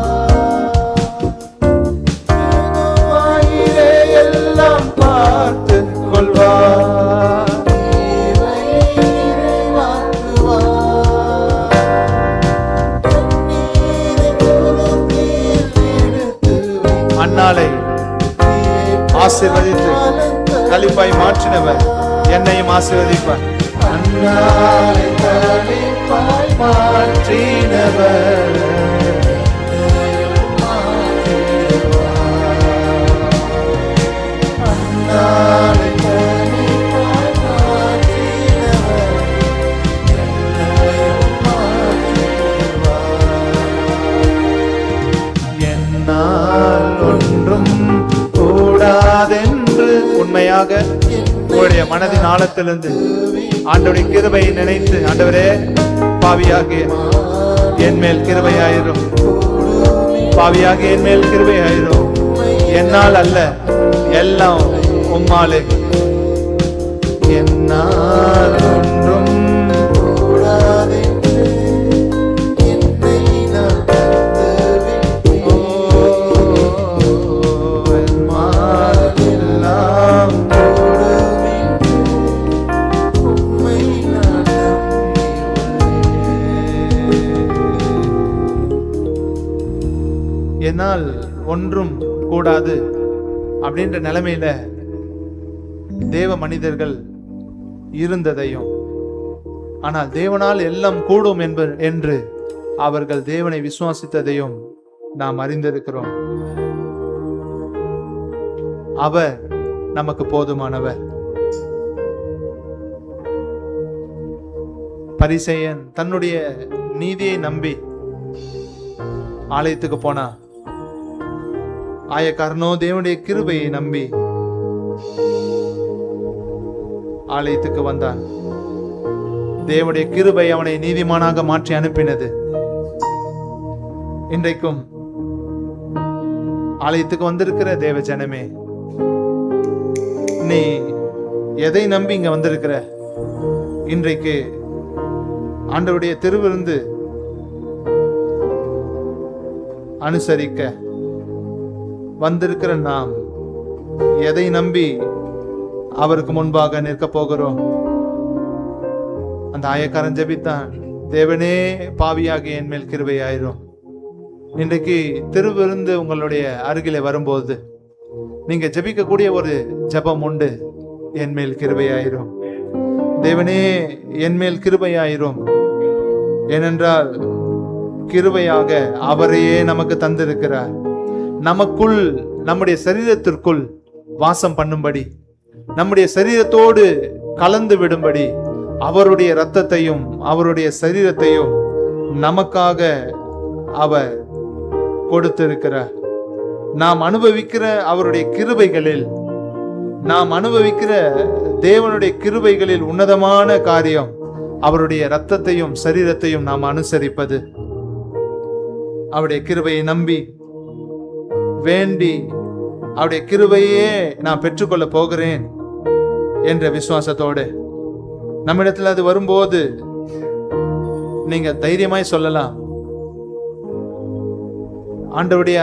யெகோவாயிரே எல்லாம் பார்த்து கொள்வார், அன்னாலை ஆசீர்வதித்து களிப்பாய் மாற்றினவர் என்னையும் ஆசீர்வதிப்பார். அன்னாலை களிப்பாய் மாற்றினவர் அந்நாளை தனிப்பாய் மாற்றினவர் என்னையும் மாற்றிடுவார். என்னால் ஒன்றும் கூடாதென்று உண்மையாக உங்களுடைய மனதின் ஆழத்திலிருந்து ஆண்டவருடைய கிருபையை நினைத்து, ஆண்டவரே பாவியாகிய என் மேல் கிருபையாயிரும், பாவியாகிய என் மேல் கிருபையாயிரும், என்னால் அல்ல எல்லாம் உம்மாலே, என்னால் ஒன்றும் கூடாதென்று என்னை நான் தந்துவிட்டேன். என்னால் எல்லாம் என்னால் ஒன்றும் கூடாது அப்படின்ற நிலைமையில தேவ மனிதர்கள் இருந்ததையும், ஆனால் தேவனால் எல்லாம் கூடும் என்று அவர்கள் தேவனை விசுவாசித்ததையும் நாம் அறிந்திருக்கிறோம். அவர் நமக்கு போதுமானவர். பரிசேயன் தன்னுடைய நீதியை நம்பி ஆலயத்துக்கு போனா, ஆயக்காரனோ தேவனுடைய கிருபையை நம்பி ஆலயத்துக்கு வந்தான். தேவனுடைய கிருபை அவனை நீதிமானாக மாற்றி அனுப்பினது. இன்றைக்கும் ஆலயத்துக்கு வந்திருக்கிற தேவ ஜனமே, நீ எதை நம்பி இங்க வந்திருக்கிற? இன்றைக்கு ஆண்டவருடைய திருவிருந்து அனுசரிக்க வந்திருக்கிற நாம் எதை நம்பி அவருக்கு முன்பாக நிற்க போகிறோம்? அந்த ஆயக்காரன் ஜெபித்தான், தேவனே பாவியாகி என் மேல் கிருபையாயிரும். இன்றைக்கு திருவிருந்து உங்களுடைய அருகிலே வரும்போது நீங்க ஜெபிக்கக்கூடிய ஒரு ஜெபம் உண்டு. என் மேல் கிருபையாயிரும், தேவனே என் மேல் கிருபையாயிரும். ஏனென்றால் கிருபையாக அவரையே நமக்கு தந்திருக்கிறார். நமக்குள், நம்முடைய சரீரத்திற்குள் வாசம் பண்ணும்படி, நம்முடைய சரீரத்தோடு கலந்து விடும்படி அவருடைய இரத்தத்தையும் அவருடைய சரீரத்தையும் நமக்காக அவர் கொடுத்திருக்கிறார். நாம் அனுபவிக்கிற அவருடைய கிருபைகளில், நாம் அனுபவிக்கிற தேவனுடைய கிருபைகளில் உன்னதமான காரியம் அவருடைய இரத்தத்தையும் சரீரத்தையும் நாம் அனுசரிப்பது. அவருடைய கிருபையை நம்பி வேண்டி அவருடைய கிருபையே நான் பெற்றுக்கொள்ள போகிறேன் என்ற விசுவாசத்தோடு நம்மிடத்தில் அது வரும்போது நீங்க தைரியமாய் சொல்லலாம், ஆண்டவருடைய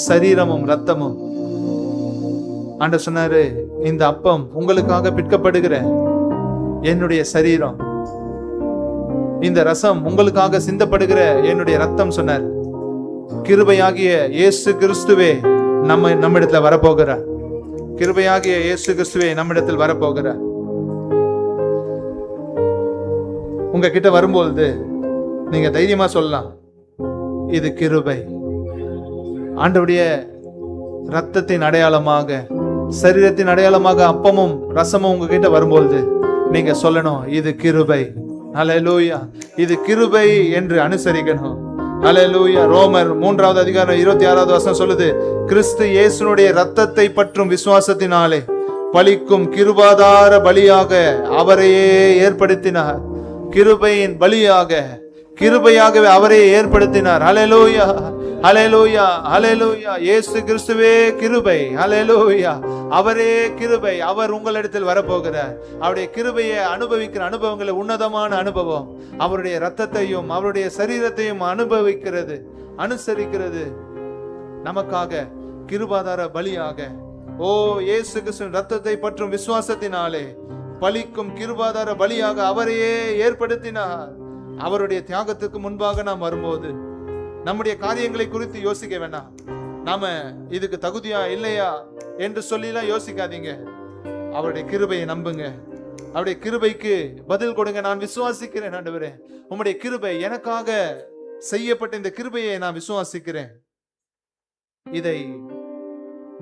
சரீரமும் இரத்தமும், ஆண்டவர் சொன்னாரு, இந்த அப்பம் உங்களுக்காக பிற்கப்படுகிற என்னுடைய சரீரம், இந்த ரசம் உங்களுக்காக சிந்தப்படுகிற என்னுடைய ரத்தம் சொன்னார். கிருபையாகிய இயேசு கிறிஸ்துவே நம்மிடத்துல வரப்போகிறார். கிருபையாகிய இயேசு கிறிஸ்துவே நம்மிடத்தில் வரப்போகிறார். உங்ககிட்ட வரும்போது நீங்க தைரியமா சொல்லலாம், இது கிருபை. ஆண்டவருடைய ரத்தத்தின் அடையாளமாக, சரீரத்தின் அடையாளமாக அப்பமும் ரசமும் உங்ககிட்ட வரும்போது நீங்க சொல்லணும், இது கிருபை. ஹல்லேலூயா, இது கிருபை என்று அனுசரிக்கணும். ஹல்லேலூயா. ரோமர் 3வது அதிகாரம் 26வது வசனம் சொல்லுது, கிறிஸ்து இயேசுனுடைய இரத்தத்தை பற்றும் விசுவாசத்தினாலே பலிக்கும் கிருபாதார பலியாக அவரையே ஏற்படுத்தினார். கிருபையின் பலியாக, கிருபையாகவே அவரையே ஏற்படுத்தினார். ஹல்லேலூயா, ஹல்லேலூயா, ஹல்லேலூயா. இயேசு கிறிஸ்துவே கிருபை. ஹல்லேலூயா, அவரே கிருபை. அவர் உங்களிடத்தில் வரப்போகிறார். அவருடைய கிருபையை அனுபவிக்கிற அனுபவங்களை உன்னதமான அனுபவம். அவருடைய இரத்தத்தையும் அவருடைய சரீரத்தையும் அனுபவிக்கிறது, அனுசரிக்கிறது நமக்காக கிருபாதார பலியாக. ஓ, இயேசு கிறிஸ்துவின் இரத்தத்தை பற்றும் விசுவாசத்தினாலே பலிக்கும் கிருபாதார பலியாக அவரையே ஏற்படுத்தினார். அவருடைய தியாகத்துக்கு முன்பாக நாம் வரும்போது நம்முடைய காரியங்களை குறித்து யோசிக்க வேண்டாம். நாம இதுக்கு தகுதியா இல்லையா என்று சொல்லிலாம் யோசிக்காதீங்க. அவருடைய கிருபையை நம்புங்க. அவருடைய கிருபைக்கு பதில் கொடுங்க. நான் விசுவாசிக்கிறேன் ஆண்டவரே, உம்முடைய கிருபை எனக்காக செய்யப்பட்ட இந்த கிருபையை நான் விசுவாசிக்கிறேன். இதை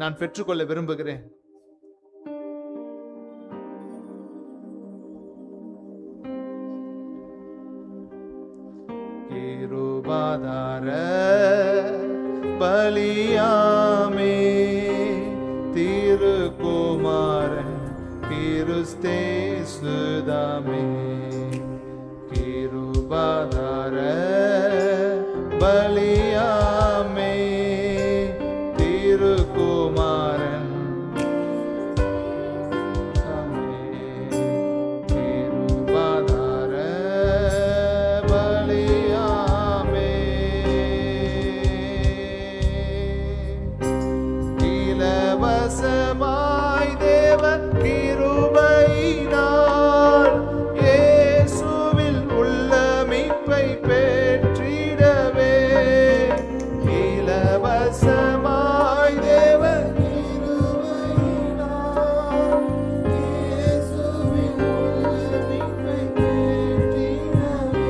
நான் பெற்றுக்கொள்ள விரும்புகிறேன். கிருபாதார பலியாமே திருக்குமாரன் கிறிஸ்தே சுதாமே. கிருபாதார பலியாமே திருக்குமாரன் கிருபாதார பலியாமே. இலவசமாய் தேவ கிருபையினால் இயேசுவில் உள்ள மீட்பை பெற்றிடவே. இலவசமாய் தேவ கிருபையினால் இயேசுவில் உள்ள மீட்பை பெற்றிடவே.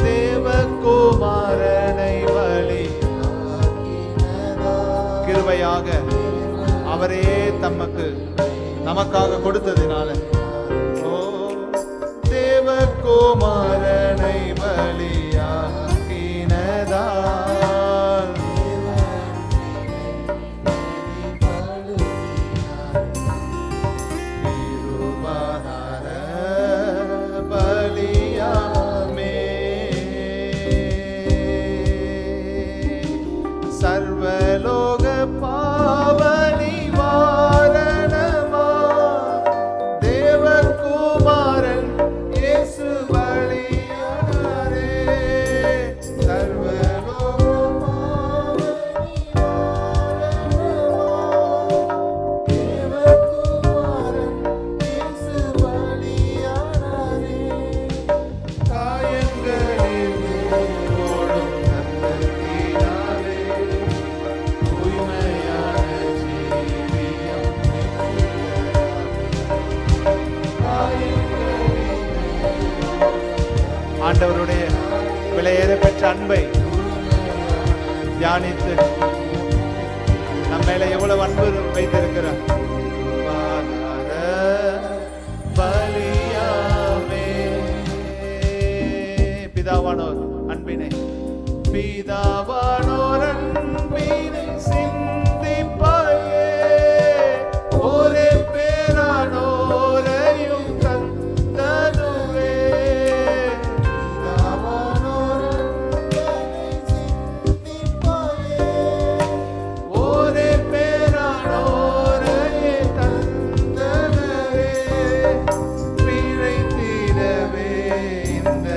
தேவகுமாரனை பலியாக்கினதால் கிருபையாக அவரே நமக்காக கொடுத்ததினால, ஓ தேவகுமாரனை பலியாக்கினதால் கிருபாதார பலியாமே. சர்வலோக பாவ நிவாரணமா தேவகுமாரன் இயேசு பலியானாரே. சர்வலோக பாவ நிவாரணமா தேவகுமாரன் இயேசு பலியானாரே. காயங்களில் ஓடும் ரத்தத்தினாலே தூய்மையான ஜீவியம் ஆண்டவருடைய விலையேற பெற்ற அன்பை தியானித்து நம்ம மேல எவ்வளவு அன்பு வைத்திருக்கிறார். பலியாமே பிதாவானோர் அன்பினை சிந்திப்பாயே. ஒரே பேரானோரையும் தந்ததுவே. ஒரே பேரானோரையே தந்தனரே. பிழை தீரவே இந்த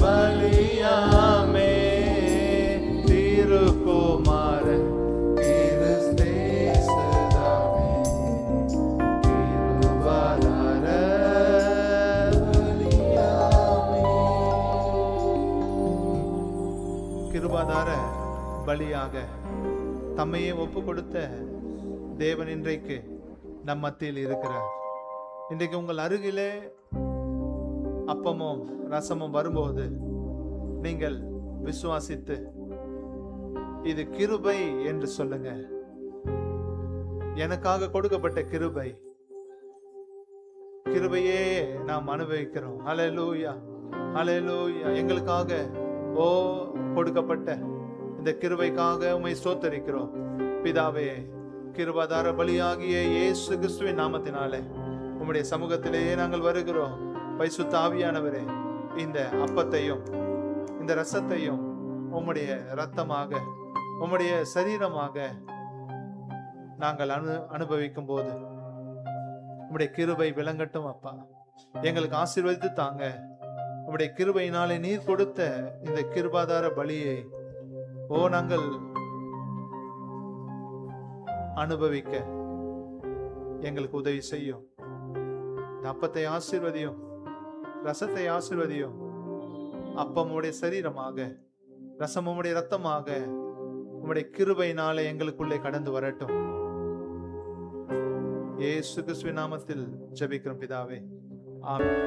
பலியாமே திருக்குமாரன் கிறிஸ்தே சுதாமே. கிருபாதார பலியாமே. கிருபாதார பலியாக தம்மையே ஒப்பு கொடுத்த தேவன் இன்றைக்கு நம் மத்தியில் இருக்கிறார். இன்றைக்கு உங்கள் அருகிலே அப்பமும் ரசமும் வரும்போது நீங்கள் விசுவாசித்து இது கிருபை என்று சொல்லுங்க. எனக்காக கொடுக்கப்பட்ட கிருபை, கிருபையே நாம் அனுபவிக்கிறோம். ஹல்லேலூயா, ஹல்லேலூயா. எங்களுக்காக கொடுக்கப்பட்ட இந்த கிருபைக்காக உம்மை ஸ்தோத்திரிக்கிறோம் பிதாவே. கிருபாதார பலியாகிய இயேசு கிறிஸ்துவின் நாமத்தினாலே உம்முடைய சமூகத்திலே நாங்கள் வருகிறோம். பரிசுத்த ஆவியானவரே, இந்த அப்பத்தையும் இந்த ரசத்தையும் உம்முடைய இரத்தமாக உம்முடைய சரீரமாக நாங்கள் அனுபவிக்கும் போது உம்முடைய கிருபை விளங்கட்டும் அப்பா. எங்களுக்கு ஆசீர்வதித்து தாங்க. உம்முடைய கிருபையினாலே நீர் கொடுத்த இந்த கிருபாதார பலியை நாங்கள் அனுபவிக்க எங்களுக்கு உதவி செய்யும். இந்த அப்பத்தை ஆசீர்வதியும், ரசத்தை ஆசீர்வதியும். அப்பம் உம்முடைய சரீரமாக, ரசம் உம்முடைய ரத்தமாக உம்முடைய கிருபையினாலே எங்களுக்குள்ளே கடந்து வரட்டும். இயேசு கிறிஸ்துவின் நாமத்தில் ஜெபிக்கிறோம் பிதாவே, ஆமென்.